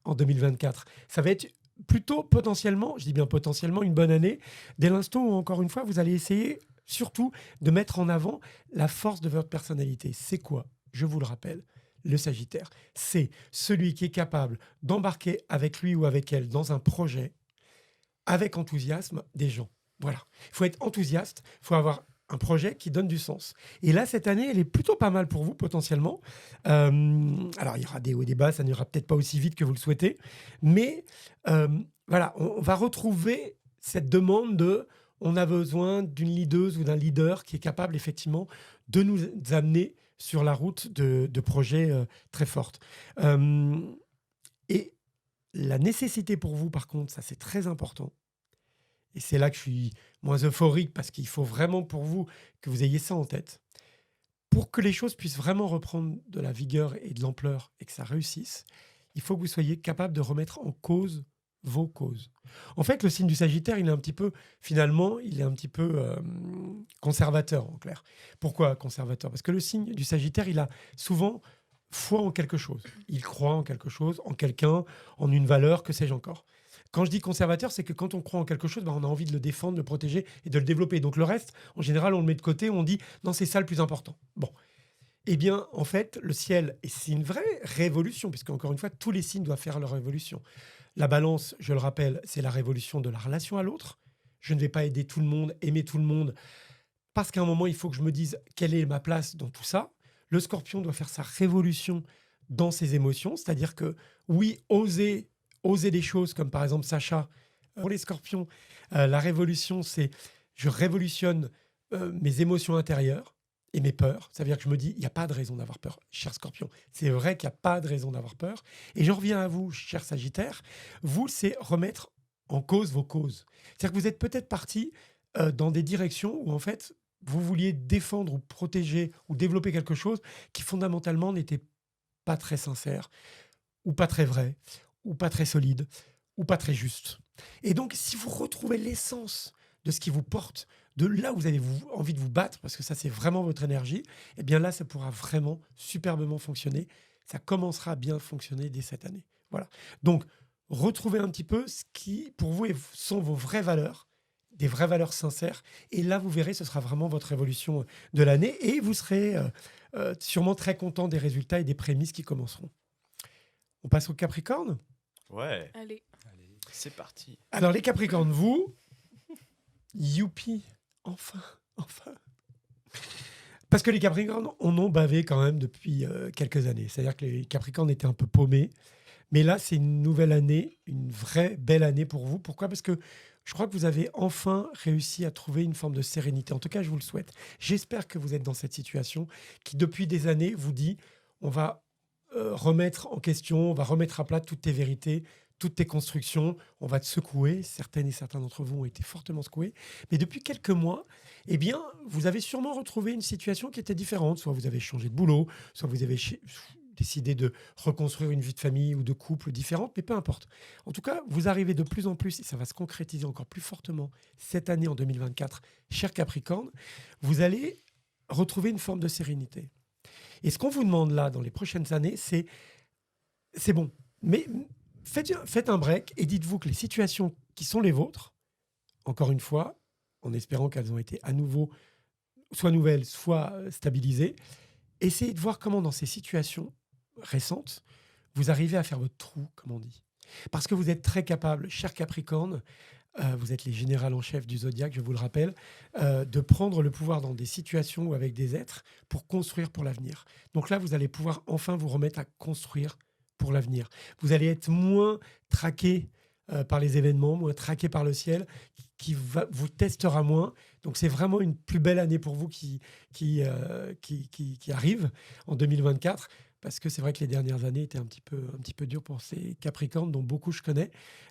en 2024. Ça va être plutôt potentiellement, je dis bien potentiellement, une bonne année. Dès l'instant où, encore une fois, vous allez essayer surtout de mettre en avant la force de votre personnalité. C'est quoi? Je vous le rappelle, le Sagittaire, c'est celui qui est capable d'embarquer avec lui ou avec elle dans un projet avec enthousiasme des gens. Voilà. Il faut être enthousiaste, il faut avoir un projet qui donne du sens. Et là, cette année, elle est plutôt pas mal pour vous, potentiellement. Alors, il y aura des hauts et des bas, ça n'ira peut-être pas aussi vite que vous le souhaitez, mais voilà, on va retrouver cette demande de on a besoin d'une leaduse ou d'un leader qui est capable, effectivement, de nous amener sur la route de projets très fortes. Et la nécessité pour vous, par contre, ça c'est très important. Et c'est là que je suis moins euphorique parce qu'il faut vraiment pour vous que vous ayez ça en tête. Pour que les choses puissent vraiment reprendre de la vigueur et de l'ampleur et que ça réussisse, il faut que vous soyez capable de remettre en cause vos causes. En fait, le signe du Sagittaire, il est un petit peu, finalement, il est un petit peu conservateur, en clair. Pourquoi conservateur? Parce que le signe du Sagittaire, il a souvent foi en quelque chose. Il croit en quelque chose, en quelqu'un, en une valeur, que sais-je encore. Quand je dis conservateur, c'est que quand on croit en quelque chose, on a envie de le défendre, de le protéger et de le développer. Donc le reste, en général, on le met de côté, on dit non, c'est ça le plus important. Bon. Eh bien, en fait, le ciel, et c'est une vraie révolution, puisque encore une fois, tous les signes doivent faire leur révolution. La balance, je le rappelle, c'est la révolution de la relation à l'autre. Je ne vais pas aider tout le monde, aimer tout le monde, parce qu'à un moment, il faut que je me dise quelle est ma place dans tout ça. Le scorpion doit faire sa révolution dans ses émotions, c'est-à-dire que, oui, oser des choses, comme par exemple Sacha. Pour les scorpions, la révolution, c'est je révolutionne mes émotions intérieures et mes peurs. Ça veut dire que je me dis, il n'y a pas de raison d'avoir peur, cher Scorpion. C'est vrai qu'il n'y a pas de raison d'avoir peur. Et j'en reviens à vous, cher Sagittaire. Vous, c'est remettre en cause vos causes. C'est-à-dire que vous êtes peut-être parti dans des directions où, en fait, vous vouliez défendre ou protéger ou développer quelque chose qui, fondamentalement, n'était pas très sincère ou pas très vrai ou pas très solide ou pas très juste. Et donc, si vous retrouvez l'essence de ce qui vous porte, de là où vous avez envie de vous battre, parce que ça, c'est vraiment votre énergie, eh bien là, ça pourra vraiment superbement fonctionner. Ça commencera à bien fonctionner dès cette année. Voilà. Donc, retrouvez un petit peu ce qui, pour vous, sont vos vraies valeurs, des vraies valeurs sincères. Et là, vous verrez, ce sera vraiment votre évolution de l'année. Et vous serez sûrement très content des résultats et des prémices qui commenceront. On passe au Capricorne. Ouais, Allez. c'est parti. Alors, les Capricornes, vous, youpi, enfin. Parce que les Capricornes en ont bavé quand même depuis quelques années. C'est-à-dire que les Capricornes étaient un peu paumés. Mais là, c'est une nouvelle année, une vraie belle année pour vous. Pourquoi? Parce que je crois que vous avez enfin réussi à trouver une forme de sérénité. En tout cas, je vous le souhaite. J'espère que vous êtes dans cette situation qui, depuis des années, vous dit on va remettre en question, on va remettre à plat toutes tes vérités, toutes tes constructions, on va te secouer. Certaines et certains d'entre vous ont été fortement secoués. Mais depuis quelques mois, eh bien, vous avez sûrement retrouvé une situation qui était différente. Soit vous avez changé de boulot, soit vous avez décidez de reconstruire une vie de famille ou de couple différente, mais peu importe. En tout cas, vous arrivez de plus en plus, et ça va se concrétiser encore plus fortement cette année en 2024, cher Capricorne, vous allez retrouver une forme de sérénité. Et ce qu'on vous demande là, dans les prochaines années, c'est bon, mais faites un break et dites-vous que les situations qui sont les vôtres, encore une fois, en espérant qu'elles ont été à nouveau soit nouvelles, soit stabilisées, essayez de voir comment dans ces situations récentes, vous arrivez à faire votre trou, comme on dit. Parce que vous êtes très capable, cher Capricorne, vous êtes les générales en chef du zodiaque, je vous le rappelle, de prendre le pouvoir dans des situations ou avec des êtres pour construire pour l'avenir. Donc là, vous allez pouvoir enfin vous remettre à construire pour l'avenir. Vous allez être moins traqué par les événements, moins traqué par le ciel, qui vous testera moins. Donc c'est vraiment une plus belle année pour vous qui arrive en 2024. Parce que c'est vrai que les dernières années étaient un petit peu dures pour ces Capricornes, dont beaucoup je connais.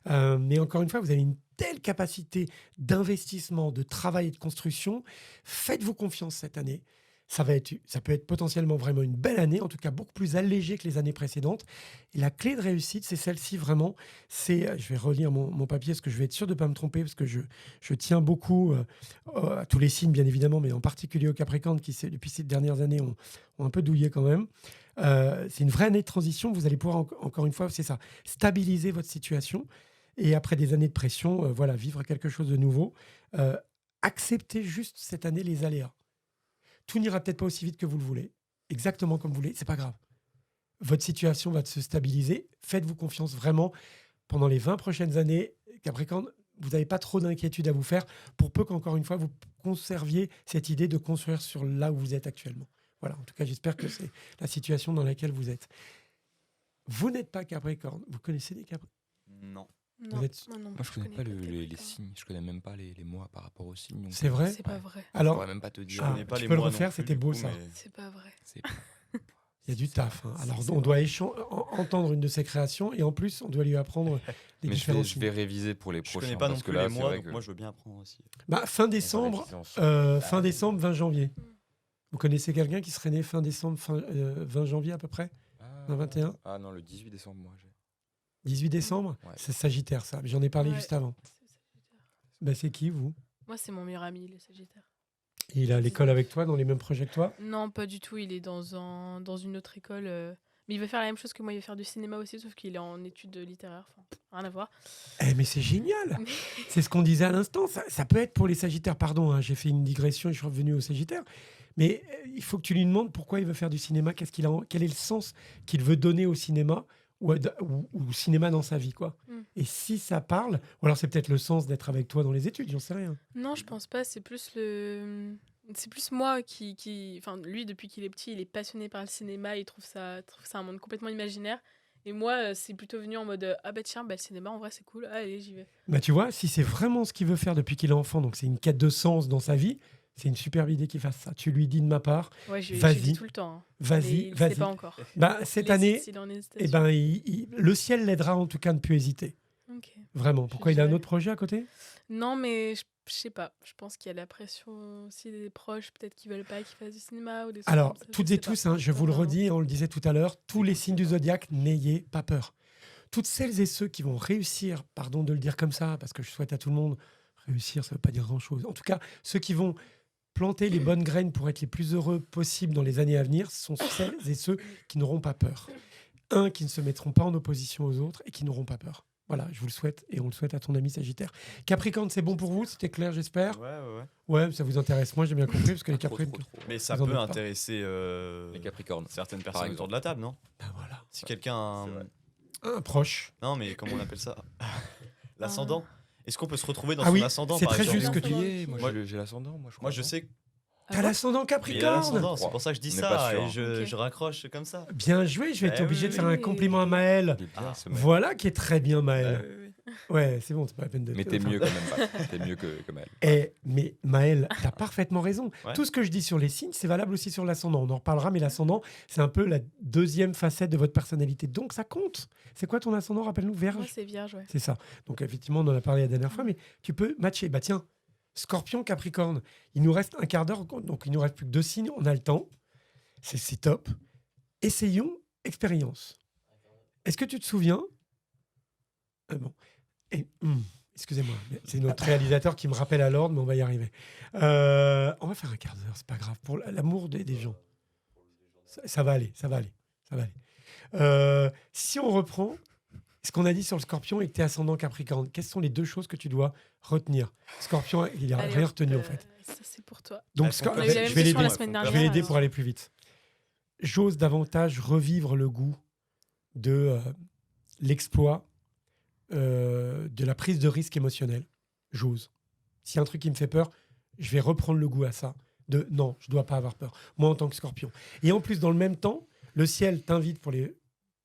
Mais encore une fois, vous avez une telle capacité d'investissement, de travail et de construction. Faites-vous confiance cette année. Ça peut être potentiellement vraiment une belle année, en tout cas beaucoup plus allégée que les années précédentes. Et la clé de réussite, c'est celle-ci vraiment. Je vais relire mon papier parce que je vais être sûr de ne pas me tromper, parce que je tiens beaucoup à tous les signes, bien évidemment, mais en particulier aux Capricornes qui, depuis ces dernières années, ont un peu douillé quand même. C'est une vraie année de transition. Vous allez pouvoir, encore une fois, c'est ça, stabiliser votre situation. Et après des années de pression, vivre quelque chose de nouveau. Acceptez juste cette année les aléas. Tout n'ira peut-être pas aussi vite que vous le voulez, exactement comme vous voulez, c'est pas grave. Votre situation va se stabiliser. Faites-vous confiance vraiment. Pendant les 20 prochaines années, Capricorne, vous n'avez pas trop d'inquiétude à vous faire, pour peu qu'encore une fois, vous conserviez cette idée de construire sur là où vous êtes actuellement. Voilà, en tout cas, j'espère que c'est la situation dans laquelle vous êtes. Vous n'êtes pas Capricorne. Vous connaissez des Capricornes? Non. Non, Vous êtes- moi non Moi, plus, je connais pas de les Capricorne. signes, je connais même pas les mois par rapport aux signes. donc, C'est vrai? C'est pas Ouais. vrai. Je Alors, pourrais même pas te dire. Je connais pas tu les peux le mois non refaire, plus, c'était du beau, coup, ça. mais- C'est pas vrai. C'est- il y a du taf. Hein. Alors, C'est on doit entendre une de ses créations et en plus, on doit lui apprendre les Mais différents je vais réviser pour les Je prochains. connais pas non parce que plus là, les c'est mois, vrai donc que moi je veux bien apprendre aussi. Fin on va décembre, réviser ensemble. fin décembre, 20 janvier. Vous connaissez quelqu'un qui serait né fin décembre, 20 janvier à peu près? Ah, 21? Ah non, le 18 décembre, moi j'ai. 18 décembre? Ouais. C'est Sagittaire, ça. J'en ai parlé Ouais. juste avant. C'est Sagittaire. Ben, c'est qui, vous? Moi, c'est mon meilleur ami, le Sagittaire. Il est à l'école avec toi, dans les mêmes projets que toi? Non, pas du tout. Il est dans une autre école. Mais il veut faire la même chose que moi. Il veut faire du cinéma aussi, sauf qu'il est en études littéraires. Enfin, rien à voir. Mais c'est génial! C'est ce qu'on disait à l'instant. Ça peut être pour les Sagittaires. Pardon, hein, j'ai fait une digression et je suis revenu au Sagittaire. Mais il faut que tu lui demandes pourquoi il veut faire du cinéma, quel est le sens qu'il veut donner au cinéma ou au cinéma dans sa vie, quoi. Et si ça parle, ou alors c'est peut-être le sens d'être avec toi dans les études, j'en sais rien. Non, je pense pas. C'est plus moi qui. Enfin, lui, depuis qu'il est petit, il est passionné par le cinéma. Il trouve ça un monde complètement imaginaire. Et moi, c'est plutôt venu en mode ah bah tiens, le cinéma, en vrai, c'est cool. Allez, j'y vais. Bah, tu vois, si c'est vraiment ce qu'il veut faire depuis qu'il est enfant, donc c'est une quête de sens dans sa vie, c'est une superbe idée qu'il fasse ça. Tu lui dis de ma part, Ouais, je Vas-y. dis tout le temps. Hein. Mais vas-y, il vas-y. sait pas encore. Bah, cette Il année, hésite, il est en hésitation. le ciel l'aidera en tout cas à ne plus hésiter. Ok. Vraiment. Pourquoi il a un dirais. autre projet à côté? Non, mais je sais pas. Je pense qu'il y a la pression aussi des proches, peut-être qu'ils veulent pas qu'il fasse du cinéma ou des trucs Alors, comme ça, toutes je et sais pas. tous, hein, je vous le Vraiment. redis, on le disait tout à l'heure, tous les signes du zodiaque, n'ayez pas peur. Toutes celles et ceux qui vont réussir, pardon de le dire comme ça, parce que je souhaite à tout le monde réussir, ça ne veut pas dire grand-chose. En tout cas, ceux qui vont planter les bonnes graines pour être les plus heureux possibles dans les années à venir, sont celles et ceux qui n'auront pas peur. Qui ne se mettront pas en opposition aux autres et qui n'auront pas peur. Voilà, je vous le souhaite et on le souhaite à ton ami Sagittaire. Capricorne, c'est bon pour vous? C'était clair, j'espère? Ouais. Ouais, ça vous intéresse. Moi, j'ai bien compris parce que les Trop, Capricornes. trop. Mais ça Vous en peut êtes pas. intéresser Les Capricornes. certaines Par personnes exemple. autour de la table, non? Ben voilà. Si quelqu'un. c'est vrai. Un proche. Non, mais comment on appelle ça? L'ascendant. Est-ce qu'on peut se retrouver dans Ah son oui, ascendant c'est par très exemple juste ce que tu dis. Moi, Moi, j'ai l'ascendant, moi je crois. Moi, je sais que T'as l'ascendant il y a Capricorne. l'ascendant, c'est pour ça que je dis On n'est ça pas sûr, et hein. je, Ok. je raccroche comme ça. Bien joué, je vais être Eh obligé oui, de faire un oui. compliment à Maël. Il est bien, Ah. ce mec. Voilà qui est très bien Maël. Oui. Ouais, c'est bon, c'est pas la peine de... Mais t'es mieux quand même pas. T'es mieux que Maël. Mais Maël, t'as parfaitement raison. Ouais. Tout ce que je dis sur les signes, c'est valable aussi sur l'ascendant. On en reparlera, mais l'ascendant, c'est un peu la deuxième facette de votre personnalité. Donc ça compte. C'est quoi ton ascendant? Rappelle-nous, Moi, Vierge. c'est vierge, ouais. C'est ça. Donc effectivement, on en a parlé la dernière fois, mais tu peux matcher. Bah tiens, Scorpion, Capricorne. Il nous reste un quart d'heure, donc il nous reste plus que 2 signes. On a le temps. C'est top. Essayons expérience. Est-ce que tu te souviens bon. Et, excusez-moi, c'est notre réalisateur qui me rappelle à l'ordre, mais on va y arriver. On va faire un quart d'heure, c'est pas grave. Pour l'amour des gens. Ça va aller. Si on reprend ce qu'on a dit sur le Scorpion et que tu es ascendant Capricorne, quelles sont les 2 choses que tu dois retenir? Scorpion, il n'a Allez, rien hop, retenu en fait. Ça, c'est pour toi. Donc, On a eu la même je vais question l'aider. la semaine Je vais dernière, l'aider alors. pour aller plus vite. J'ose davantage revivre le goût de l'exploit, de la prise de risque émotionnelle. J'ose. S'il y a un truc qui me fait peur, je vais reprendre le goût à ça. Non, je ne dois pas avoir peur. Moi, en tant que Scorpion. Et en plus, dans le même temps, le ciel t'invite pour les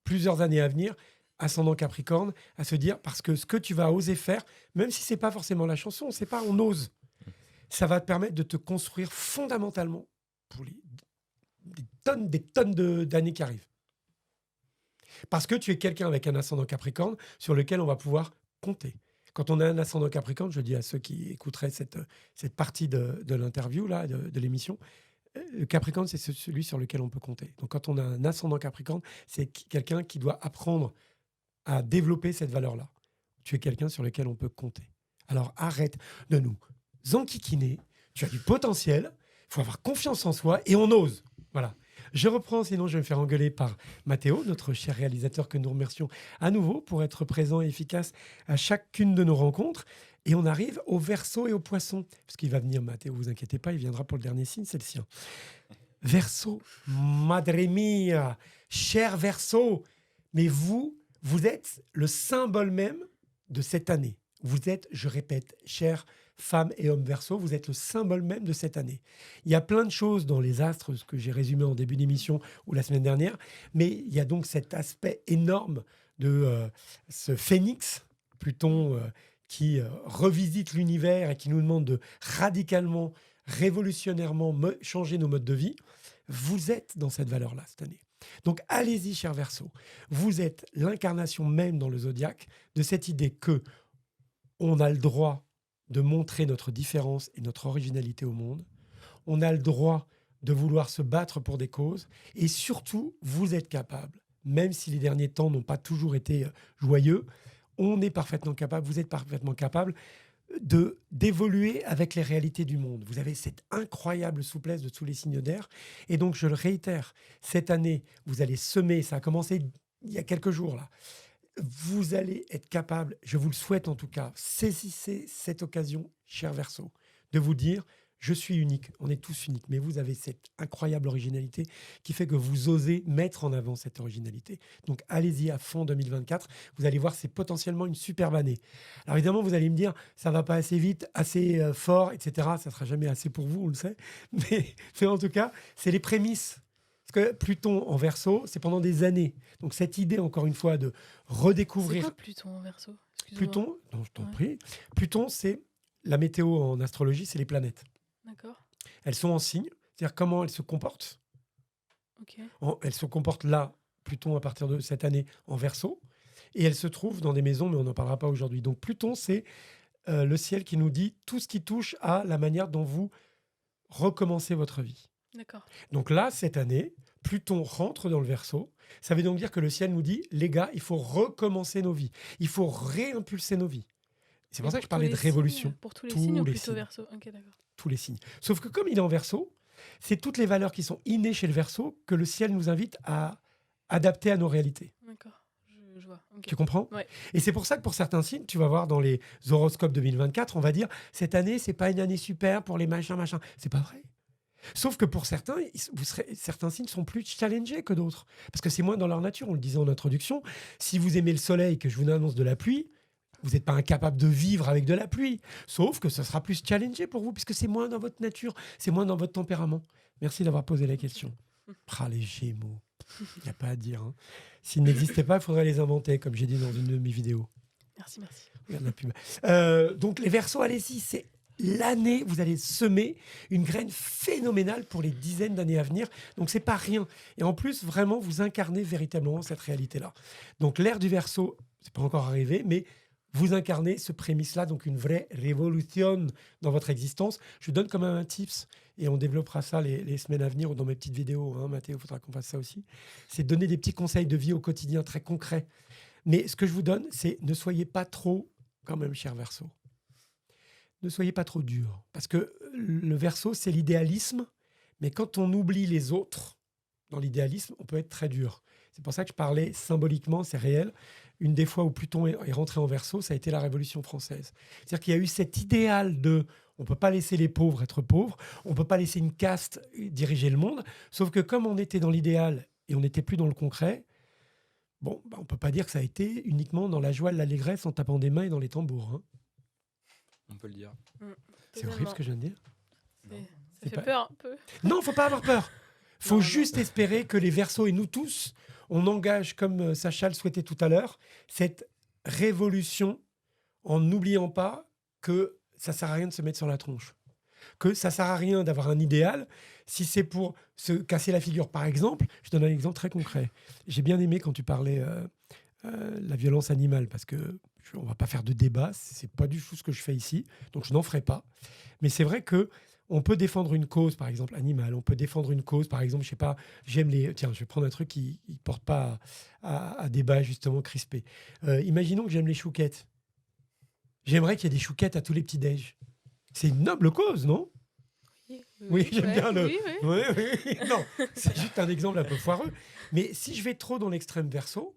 plusieurs années à venir, ascendant Capricorne, à se dire, parce que ce que tu vas oser faire, même si ce n'est pas forcément la chanson, on sait pas, on ose. Ça va te permettre de te construire fondamentalement pour des tonnes d'années qui arrivent. Parce que tu es quelqu'un avec un ascendant Capricorne sur lequel on va pouvoir compter. Quand on a un ascendant Capricorne, je dis à ceux qui écouteraient cette partie de l'interview, là, de l'émission, le Capricorne, c'est celui sur lequel on peut compter. Donc quand on a un ascendant Capricorne, c'est quelqu'un qui doit apprendre à développer cette valeur-là. Tu es quelqu'un sur lequel on peut compter. Alors arrête de nous enquiquiner. Tu as du potentiel, il faut avoir confiance en soi et on ose. Voilà. Je reprends, sinon je vais me faire engueuler par Mathéo, notre cher réalisateur que nous remercions à nouveau pour être présent et efficace à chacune de nos rencontres. Et on arrive au Verseau et au Poisson. Parce qu'il va venir, Mathéo, vous inquiétez pas, il viendra pour le dernier signe, c'est le sien. Verseau, madre mia, cher Verseau, mais vous êtes le symbole même de cette année. Vous êtes, je répète, chers femmes et hommes Verseau, vous êtes le symbole même de cette année. Il y a plein de choses dans les astres, ce que j'ai résumé en début d'émission ou la semaine dernière, mais il y a donc cet aspect énorme de ce phénix, Pluton, qui revisite l'univers et qui nous demande de radicalement, révolutionnairement changer nos modes de vie. Vous êtes dans cette valeur-là cette année. Donc allez-y, cher Verseau. Vous êtes l'incarnation même dans le zodiaque de cette idée que on a le droit de montrer notre différence et notre originalité au monde. On a le droit de vouloir se battre pour des causes. Et surtout, vous êtes capable, même si les derniers temps n'ont pas toujours été joyeux, on est parfaitement capable, vous êtes parfaitement capable d'évoluer avec les réalités du monde. Vous avez cette incroyable souplesse de tous les signes d'air. Et donc, je le réitère, cette année, vous allez semer, ça a commencé il y a quelques jours là, vous allez être capable, je vous le souhaite en tout cas, saisissez cette occasion, cher Verseau, de vous dire, je suis unique, on est tous uniques, mais vous avez cette incroyable originalité qui fait que vous osez mettre en avant cette originalité. Donc allez-y à fond 2024, vous allez voir, c'est potentiellement une superbe année. Alors évidemment, vous allez me dire, ça va pas assez vite, assez fort, etc. Ça sera jamais assez pour vous, on le sait, mais en tout cas, c'est les prémices. Parce que Pluton en Verseau, c'est pendant des années. Donc cette idée, encore une fois, de redécouvrir... C'est quoi Pluton en Verseau? Pluton, non, je t'en prie. Pluton, c'est la météo en astrologie, c'est les planètes. D'accord. Elles sont en signe, c'est-à-dire comment elles se comportent. Ok. Elles se comportent là, Pluton, à partir de cette année, en Verseau. Et elles se trouvent dans des maisons, mais on n'en parlera pas aujourd'hui. Donc Pluton, c'est le ciel qui nous dit tout ce qui touche à la manière dont vous recommencez votre vie. D'accord. Donc là, cette année, Pluton rentre dans le Verseau. Ça veut donc dire que le ciel nous dit, les gars, il faut recommencer nos vies. Il faut réimpulser nos vies. C'est pour ça que je parlais de révolution. Pour tous les Tous signes ou les plutôt signes. Verseau? Ok, d'accord. Tous les signes. Sauf que comme il est en Verseau, c'est toutes les valeurs qui sont innées chez le Verseau que le ciel nous invite à adapter à nos réalités. D'accord. Je vois. Ok. Tu comprends? Ouais. Et c'est pour ça que pour certains signes, tu vas voir dans les horoscopes 2024, on va dire, cette année, c'est pas une année super pour les machins. C'est pas vrai. Sauf que pour certains, certains signes sont plus challengés que d'autres. Parce que c'est moins dans leur nature. On le disait en introduction. Si vous aimez le soleil, que je vous annonce de la pluie, vous n'êtes pas incapable de vivre avec de la pluie. Sauf que ce sera plus challengé pour vous, puisque c'est moins dans votre nature, c'est moins dans votre tempérament. Merci d'avoir posé la question. Les Gémeaux. Il n'y a pas à dire. Hein. S'ils n'existaient pas, il faudrait les inventer, comme j'ai dit dans une de mes vidéos. Merci. Regarde la pub. Donc les Verseaux, allez-y, c'est l'année, vous allez semer une graine phénoménale pour les dizaines d'années à venir. Donc, c'est pas rien. Et en plus, vraiment, vous incarnez véritablement cette réalité-là. Donc, l'ère du Verseau, c'est pas encore arrivé, mais vous incarnez ce prémisse-là, donc une vraie révolution dans votre existence. Je vous donne quand même un tips, et on développera ça les semaines à venir ou dans mes petites vidéos, hein, Mathéo, il faudra qu'on fasse ça aussi. C'est donner des petits conseils de vie au quotidien très concrets. Mais ce que je vous donne, c'est ne soyez pas trop, quand même, cher Verseau, ne soyez pas trop dur. Parce que le Verseau, c'est l'idéalisme, mais quand on oublie les autres, dans l'idéalisme, on peut être très dur. C'est pour ça que je parlais symboliquement, c'est réel. Une des fois où Pluton est rentré en Verseau, ça a été la Révolution française. C'est-à-dire qu'il y a eu cet idéal de on ne peut pas laisser les pauvres être pauvres, on ne peut pas laisser une caste diriger le monde, sauf que comme on était dans l'idéal et on n'était plus dans le concret, bon, on ne peut pas dire que ça a été uniquement dans la joie, l'allégresse, en tapant des mains et dans les tambours. Hein. On peut le dire. C'est horrible ce que je viens de dire. Ça C'est fait pas- peur un peu. Non, il ne faut pas avoir peur. Il faut Non, juste espérer que les Verseaux et nous tous, on engage, comme Sacha le souhaitait tout à l'heure, cette révolution en n'oubliant pas que ça ne sert à rien de se mettre sur la tronche. Que ça ne sert à rien d'avoir un idéal si c'est pour se casser la figure. Par exemple, je donne un exemple très concret. J'ai bien aimé quand tu parlais la violence animale, parce que on ne va pas faire de débat, ce n'est pas du tout ce que je fais ici, donc je n'en ferai pas. Mais c'est vrai que on peut défendre une cause, par exemple, animale. On peut défendre une cause, par exemple, je sais pas, j'aime les... Tiens, je vais prendre un truc qui ne porte pas à débat, justement, crispé. Imaginons que j'aime les chouquettes. J'aimerais qu'il y ait des chouquettes à tous les petits-déj. C'est une noble cause, non? Oui, j'aime bien le... Oui. Oui, oui. Non, c'est juste un exemple un peu foireux. Mais si je vais trop dans l'extrême Verseau,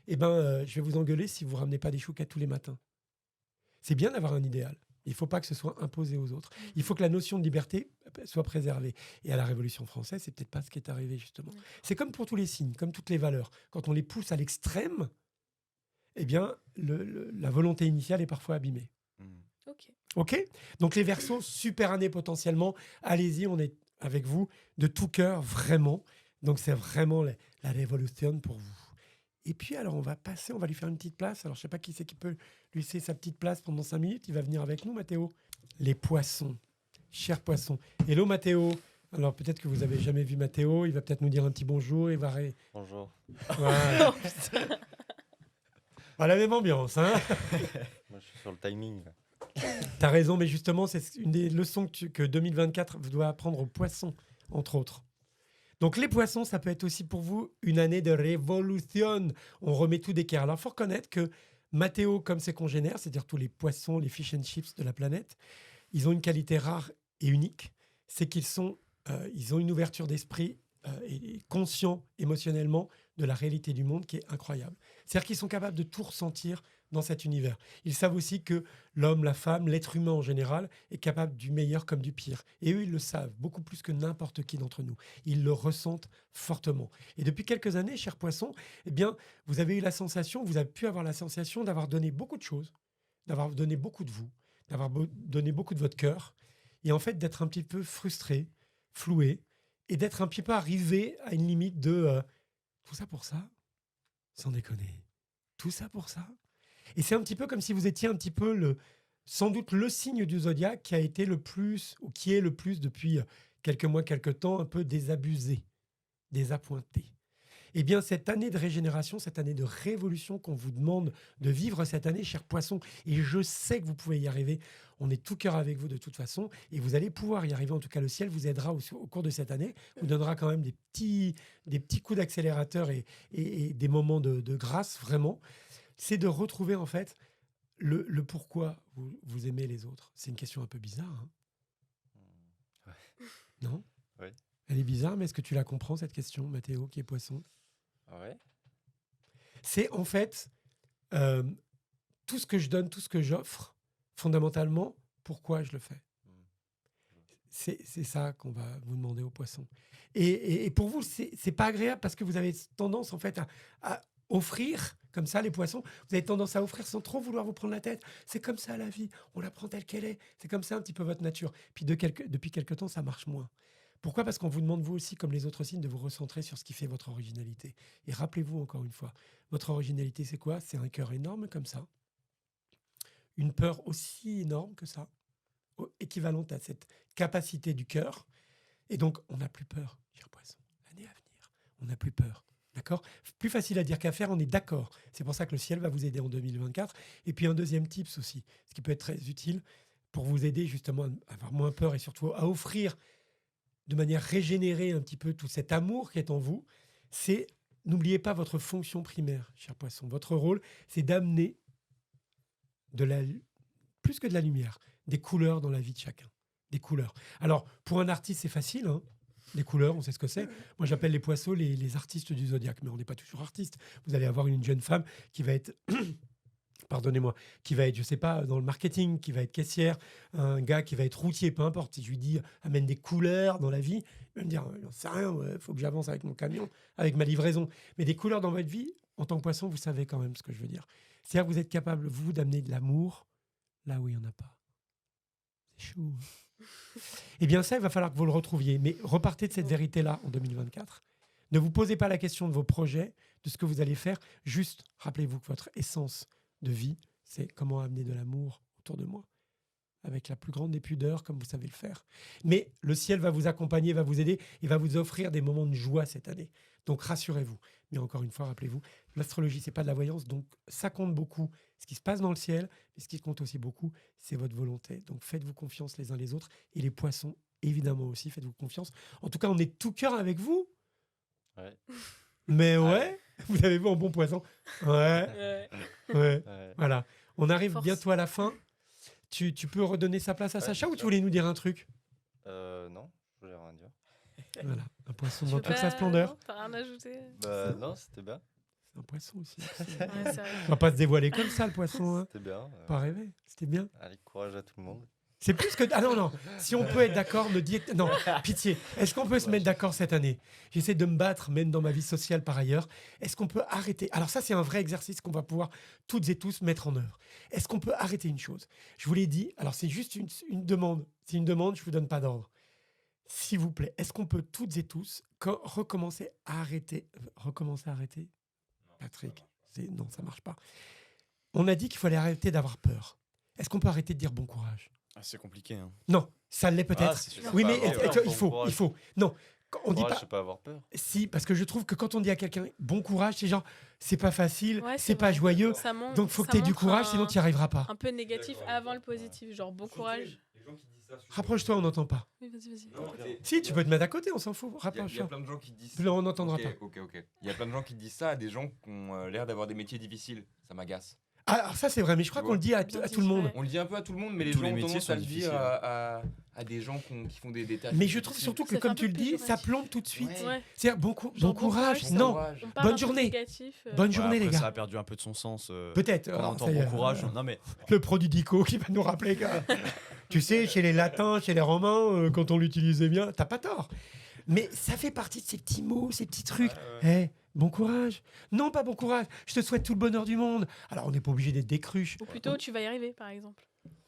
eh ben, je vais vous engueuler si vous ne ramenez pas des chouquettes tous les matins. C'est bien d'avoir un idéal. Il ne faut pas que ce soit imposé aux autres. Il faut que la notion de liberté soit préservée. Et à la Révolution française, c'est peut-être pas ce qui est arrivé, justement. C'est comme pour tous les signes, comme toutes les valeurs. Quand on les pousse à l'extrême, eh bien, la volonté initiale est parfois abîmée. Ok. OK? Donc, les Verseaux, super année potentiellement. Allez-y, on est avec vous de tout cœur, vraiment. Donc, c'est vraiment la révolution pour vous. Et puis, alors, on va lui faire une petite place. Alors, je ne sais pas qui c'est qui peut lui laisser sa petite place pendant 5 minutes. Il va venir avec nous, Mathéo. Les poissons, chers poissons. Hello, Mathéo. Alors, peut-être que vous n'avez jamais vu Mathéo. Il va peut-être nous dire un petit bonjour. Il va Bonjour. Voilà. La même ambiance, hein. Moi, je suis sur le timing. Là. T'as raison, mais justement, c'est une des leçons que 2024 doit apprendre aux poissons, entre autres. Donc, les poissons, ça peut être aussi pour vous une année de révolution. On remet tout d'équerre. Alors, il faut reconnaître que Mathéo, comme ses congénères, c'est-à-dire tous les poissons, les fish and chips de la planète, ils ont une qualité rare et unique. C'est ils ont une ouverture d'esprit et conscients émotionnellement de la réalité du monde qui est incroyable. C'est-à-dire qu'ils sont capables de tout ressentir dans cet univers. Ils savent aussi que l'homme, la femme, l'être humain en général est capable du meilleur comme du pire. Et eux, ils le savent, beaucoup plus que n'importe qui d'entre nous. Ils le ressentent fortement. Et depuis quelques années, chers poissons, eh bien, vous avez pu avoir la sensation d'avoir donné beaucoup de choses, d'avoir donné beaucoup de vous, d'avoir donné beaucoup de votre cœur, et en fait d'être un petit peu frustré, floué, et d'être un petit peu arrivé à une limite de tout ça pour ça, sans déconner, tout ça pour ça. Et c'est un petit peu comme si vous étiez un petit peu sans doute le signe du zodiaque qui a été le plus, ou qui est le plus depuis quelques mois, quelques temps, un peu désabusé, désappointé. Eh bien, cette année de régénération, cette année de révolution qu'on vous demande de vivre cette année, chers poissons, et je sais que vous pouvez y arriver, on est tout cœur avec vous de toute façon, et vous allez pouvoir y arriver, en tout cas le ciel vous aidera au cours de cette année, vous donnera quand même des petits coups d'accélérateur et des moments de grâce, vraiment. C'est de retrouver en fait le pourquoi vous aimez les autres. C'est une question un peu bizarre, hein. Ouais. Non? Ouais. Elle est bizarre, mais est-ce que tu la comprends cette question, Mathéo, qui est poisson? Ouais. C'est en fait tout ce que je donne, tout ce que j'offre, fondamentalement, pourquoi je le fais. C'est ça qu'on va vous demander aux poissons. Et pour vous, c'est pas agréable parce que vous avez tendance en fait à offrir comme ça les poissons. Vous avez tendance à offrir sans trop vouloir vous prendre la tête. C'est comme ça la vie, on la prend telle qu'elle est. C'est comme ça un petit peu votre nature. Puis depuis quelque temps, ça marche moins. Pourquoi? Parce qu'on vous demande, vous aussi, comme les autres signes, de vous recentrer sur ce qui fait votre originalité. Et rappelez-vous encore une fois, votre originalité, c'est quoi? C'est un cœur énorme comme ça, une peur aussi énorme que ça, équivalente à cette capacité du cœur. Et donc, on n'a plus peur, cher poisson, l'année à venir. On n'a plus peur D'accord? Plus facile à dire qu'à faire, on est d'accord. C'est pour ça que le ciel va vous aider en 2024. Et puis un deuxième tips aussi, ce qui peut être très utile pour vous aider justement à avoir moins peur et surtout à offrir de manière régénérée un petit peu tout cet amour qui est en vous, c'est n'oubliez pas votre fonction primaire, cher poisson. Votre rôle, c'est d'amener plus que de la lumière, des couleurs dans la vie de chacun. Des couleurs. Alors, pour un artiste, c'est facile, hein. Les couleurs, on sait ce que c'est. Moi, j'appelle les poissons les artistes du zodiaque, mais on n'est pas toujours artiste. Vous allez avoir une jeune femme qui va être, pardonnez-moi, qui va être, je sais pas, dans le marketing, qui va être caissière, un gars qui va être routier, peu importe. Si je lui dis, amène des couleurs dans la vie, il va me dire, j'en sais rien, il faut que j'avance avec mon camion, avec ma livraison. Mais des couleurs dans votre vie, en tant que poisson, vous savez quand même ce que je veux dire. C'est-à-dire que vous êtes capable, vous, d'amener de l'amour là où il n'y en a pas. C'est chaud. Eh bien ça, il va falloir que vous le retrouviez. Mais repartez de cette vérité-là en 2024. Ne vous posez pas la question de vos projets, de ce que vous allez faire. Juste, rappelez-vous que votre essence de vie, c'est comment amener de l'amour autour de moi. Avec la plus grande des pudeurs, comme vous savez le faire. Mais le ciel va vous accompagner, va vous aider et va vous offrir des moments de joie cette année. Donc rassurez-vous. Mais encore une fois, rappelez-vous, l'astrologie, c'est pas de la voyance. Donc ça compte beaucoup ce qui se passe dans le ciel. Mais ce qui compte aussi beaucoup, c'est votre volonté. Donc faites-vous confiance les uns les autres. Et les poissons, évidemment aussi, faites-vous confiance. En tout cas, on est tout cœur avec vous. Ouais. Mais ouais, Ouais. vous avez vu un bon poisson. Ouais, Ouais. ouais. Ouais. Voilà. On arrive Force. bientôt à la fin. Tu peux redonner sa place à Ouais, Sacha bien ou tu sûr. voulais nous dire un truc? Non, je voulais rien dire. Voilà, un poisson Tu dans veux toute sa pas- splendeur. non, T'as rien ajouté? Bah non, c'était bien. C'est un poisson aussi. Ouais, c'est vrai. On va pas se dévoiler comme ça, le poisson. Hein. C'était bien. Pas rêver. C'était bien. Allez, courage à tout le monde. C'est plus que. Ah non, non. Si on peut être d'accord, ne dites. Non, pitié. Est-ce qu'on peut se mettre d'accord cette année? J'essaie de me battre, même dans ma vie sociale par ailleurs. Est-ce qu'on peut arrêter? Alors, ça, c'est un vrai exercice qu'on va pouvoir toutes et tous mettre en œuvre. Est-ce qu'on peut arrêter une chose? Je vous l'ai dit. Alors, c'est juste une demande. C'est une demande, je ne vous donne pas d'ordre. S'il vous plaît, est-ce qu'on peut toutes et tous recommencer à arrêter? Recommencer à arrêter? Patrick, non, ça marche pas. On a dit qu'il fallait arrêter d'avoir peur. Est-ce qu'on peut arrêter de dire bon courage? Ah, c'est compliqué. Hein. Non, ça l'est peut-être. Ah, c'est sûr. Oui, Pas mais avoir peur, bon courage. il faut. Non, on dit Courage, pas. c'est pas avoir peur. Si, parce que je trouve que quand on dit à quelqu'un bon courage, c'est genre, c'est pas facile, Ouais, c'est pas vrai. joyeux, Ça montre- donc faut que ça tu aies du montre courage, sinon tu n'y arriveras pas. Un peu négatif avant le positif, genre bon courage. Rapproche-toi, on n'entend pas. Oui, vas-y. Si, tu peux te mettre à côté, on s'en fout. Il y a Rapproche-toi. plein de gens qui disent Là, on n'entendra Ok, pas. ok. Il y a plein de gens qui disent ça à des gens qui ont l'air d'avoir des métiers difficiles. Ça m'agace. Ah, alors ça, c'est vrai, mais je crois Tu qu'on le dit à Bien tout dit, le monde. ouais. On le dit un peu à tout le monde, mais les Tous gens les ont métiers tendance sont à le dire difficiles. à des gens qui font des tâches. Mais je trouve difficiles. surtout que, Ça fait comme un tu peu le dis, ça péjoratif. plombe tout de suite. Ouais. Ouais. C'est-à-dire, bon Genre, courage, bon non. courage. On part Bonne un peu journée. négatif. Bonne Ouais, journée, après, les gars. Ça a perdu un peu de son sens. Peut-être. On alors, entend ça y est, bon courage. Non, mais le produit d'ICO qui va nous rappeler que, tu sais, chez les latins, chez les romains, quand on l'utilisait bien, t'as pas tort. Mais ça fait partie de ces petits mots, ces petits trucs. Eh, bon courage. Non, pas bon courage. Je te souhaite tout le bonheur du monde. Alors, on n'est pas obligé d'être des cruches. Ou plutôt, tu vas y arriver, par exemple.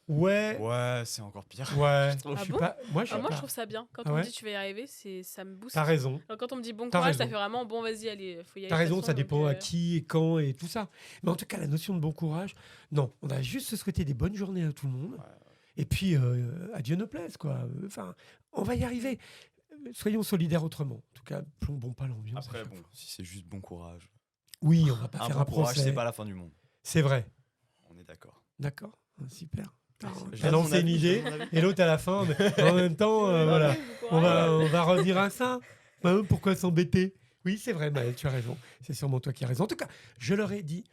Ouais. ouais, c'est encore pire. Ouais. Ah Je suis bon pas. Moi, je Ah, suis moi, pas. je trouve ça bien. Quand Ah on ouais me dit tu vas y arriver, ça me booste. T'as raison. Alors, quand on me dit bon T'as courage, ça raison. fait vraiment bon, vas-y, allez, faut y aller. T'as de toute raison, façon, ça donc, dépend à qui et quand et tout ça. Mais en tout cas, la notion de bon courage, non. On a juste se souhaiter des bonnes journées à tout le monde. Et puis, à Dieu ne plaise, quoi. Enfin, on va y arriver. Soyons solidaires autrement. En tout cas, plombons pas l'ambiance. à Après, chaque bon, fois. si c'est juste bon courage. Oui, on va pas Un faire bon un courage, procès. c'est pas la fin du monde. C'est vrai. On est d'accord. D'accord. Super. J'ai T'as donné mon lancé une avis, idée j'ai donné mon avis. et l'autre à la fin. Mais en même temps, voilà. On va revenir à ça. Pourquoi s'embêter? Oui, c'est vrai, Maël, tu as raison. C'est sûrement toi qui as raison. En tout cas, je leur ai dit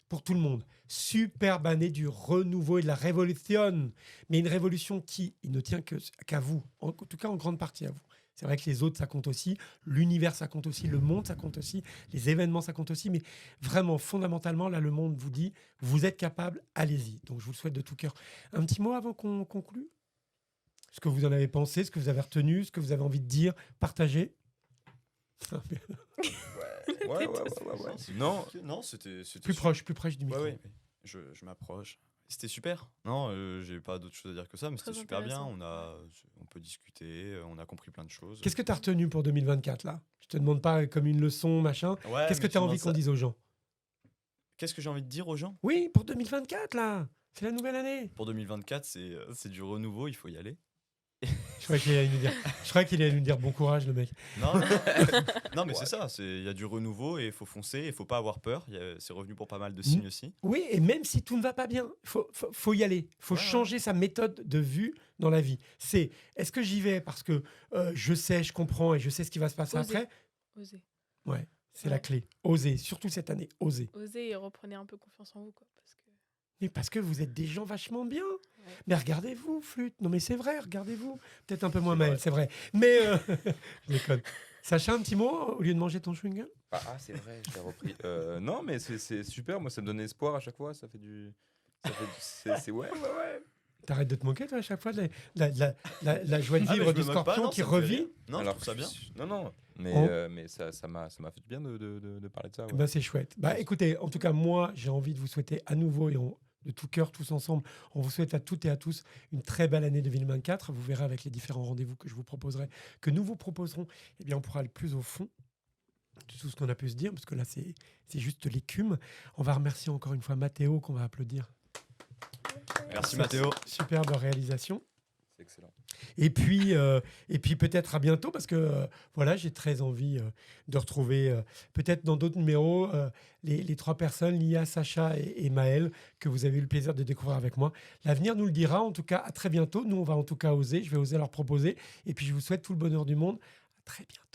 pour tout le monde, superbe année du renouveau et de la révolution. Mais une révolution qui il ne tient qu'à vous, en tout cas en grande partie à vous. C'est vrai que les autres, ça compte aussi. L'univers, ça compte aussi. Le monde, ça compte aussi. Les événements, ça compte aussi. Mais vraiment, fondamentalement, là, le monde vous dit, vous êtes capable, allez-y. Donc, je vous le souhaite de tout cœur. Un petit mot avant qu'on conclue? Ce que vous en avez pensé, ce que vous avez retenu, ce que vous avez envie de dire, partager. Ouais. Non, Non, c'était Plus proche du Ouais, micro. ouais. Je m'approche. C'était super. Non, j'ai pas d'autre chose à dire que ça, mais Très c'était super bien. intéressant. On peut discuter, on a compris plein de choses. Qu'est-ce que tu as retenu pour 2024, là? Je te demande pas comme une leçon, machin. Ouais, Qu'est-ce que mais tu as tu envie demandes qu'on ça- dise aux gens? Qu'est-ce que j'ai envie de dire aux gens? Oui, pour 2024, là. C'est la nouvelle année. Pour 2024, c'est du renouveau, il faut y aller. Je croyais qu'il allait nous dire bon courage, le mec. Non, non, mais c'est ça. Il y a du renouveau et il faut foncer. Il faut pas avoir peur. C'est revenu pour pas mal de signes aussi. Oui, et même si tout ne va pas bien, faut y aller. Faut Ouais, changer sa méthode de vue dans la vie. Est-ce que j'y vais parce que je sais, je comprends et je sais ce qui va se passer Oser. après? Osez. Ouais, c'est la Ouais. clé. Oser, surtout cette année, oser. Osez et reprenez un peu confiance en vous, quoi. Parce que... Mais parce que vous êtes des gens vachement bien. Ouais. Mais regardez-vous, Flûte. Non, mais c'est vrai, regardez-vous. Peut-être un peu moins C'est Maël, vrai. c'est vrai. Mais je déconne. Sacha, un petit mot au lieu de manger ton chewing-gum? C'est vrai, je l'ai repris. Non, mais c'est super. Moi, ça me donne espoir à chaque fois. Ça fait du. Ouais. T'arrêtes de te moquer, toi, à chaque fois, de la joie de Ah, mais vivre je du me moque pas, scorpion non, qui ça me fait revit. rire. Non, Alors, je trouve ça bien. Non, Oh. mais ça m'a fait du bien de parler de ça. Ouais. Ben, c'est chouette. Bah, écoutez, en tout cas, moi, j'ai envie de vous souhaiter à nouveau et de tout cœur, tous ensemble, on vous souhaite à toutes et à tous une très belle année 2024. Vous verrez avec les différents rendez-vous que je vous proposerai, que nous vous proposerons, eh bien, on pourra aller plus au fond de tout ce qu'on a pu se dire, parce que là, c'est juste l'écume. On va remercier encore une fois Mathéo, qu'on va applaudir. Merci Mathéo. Superbe réalisation. C'est excellent. Et puis peut-être à bientôt parce que voilà, j'ai très envie de retrouver peut-être dans d'autres numéros les trois personnes, Lia, Sacha et Maël, que vous avez eu le plaisir de découvrir avec moi. L'avenir nous le dira. En tout cas, à très bientôt. Nous, on va en tout cas oser. Je vais oser leur proposer. Et puis, je vous souhaite tout le bonheur du monde. À très bientôt.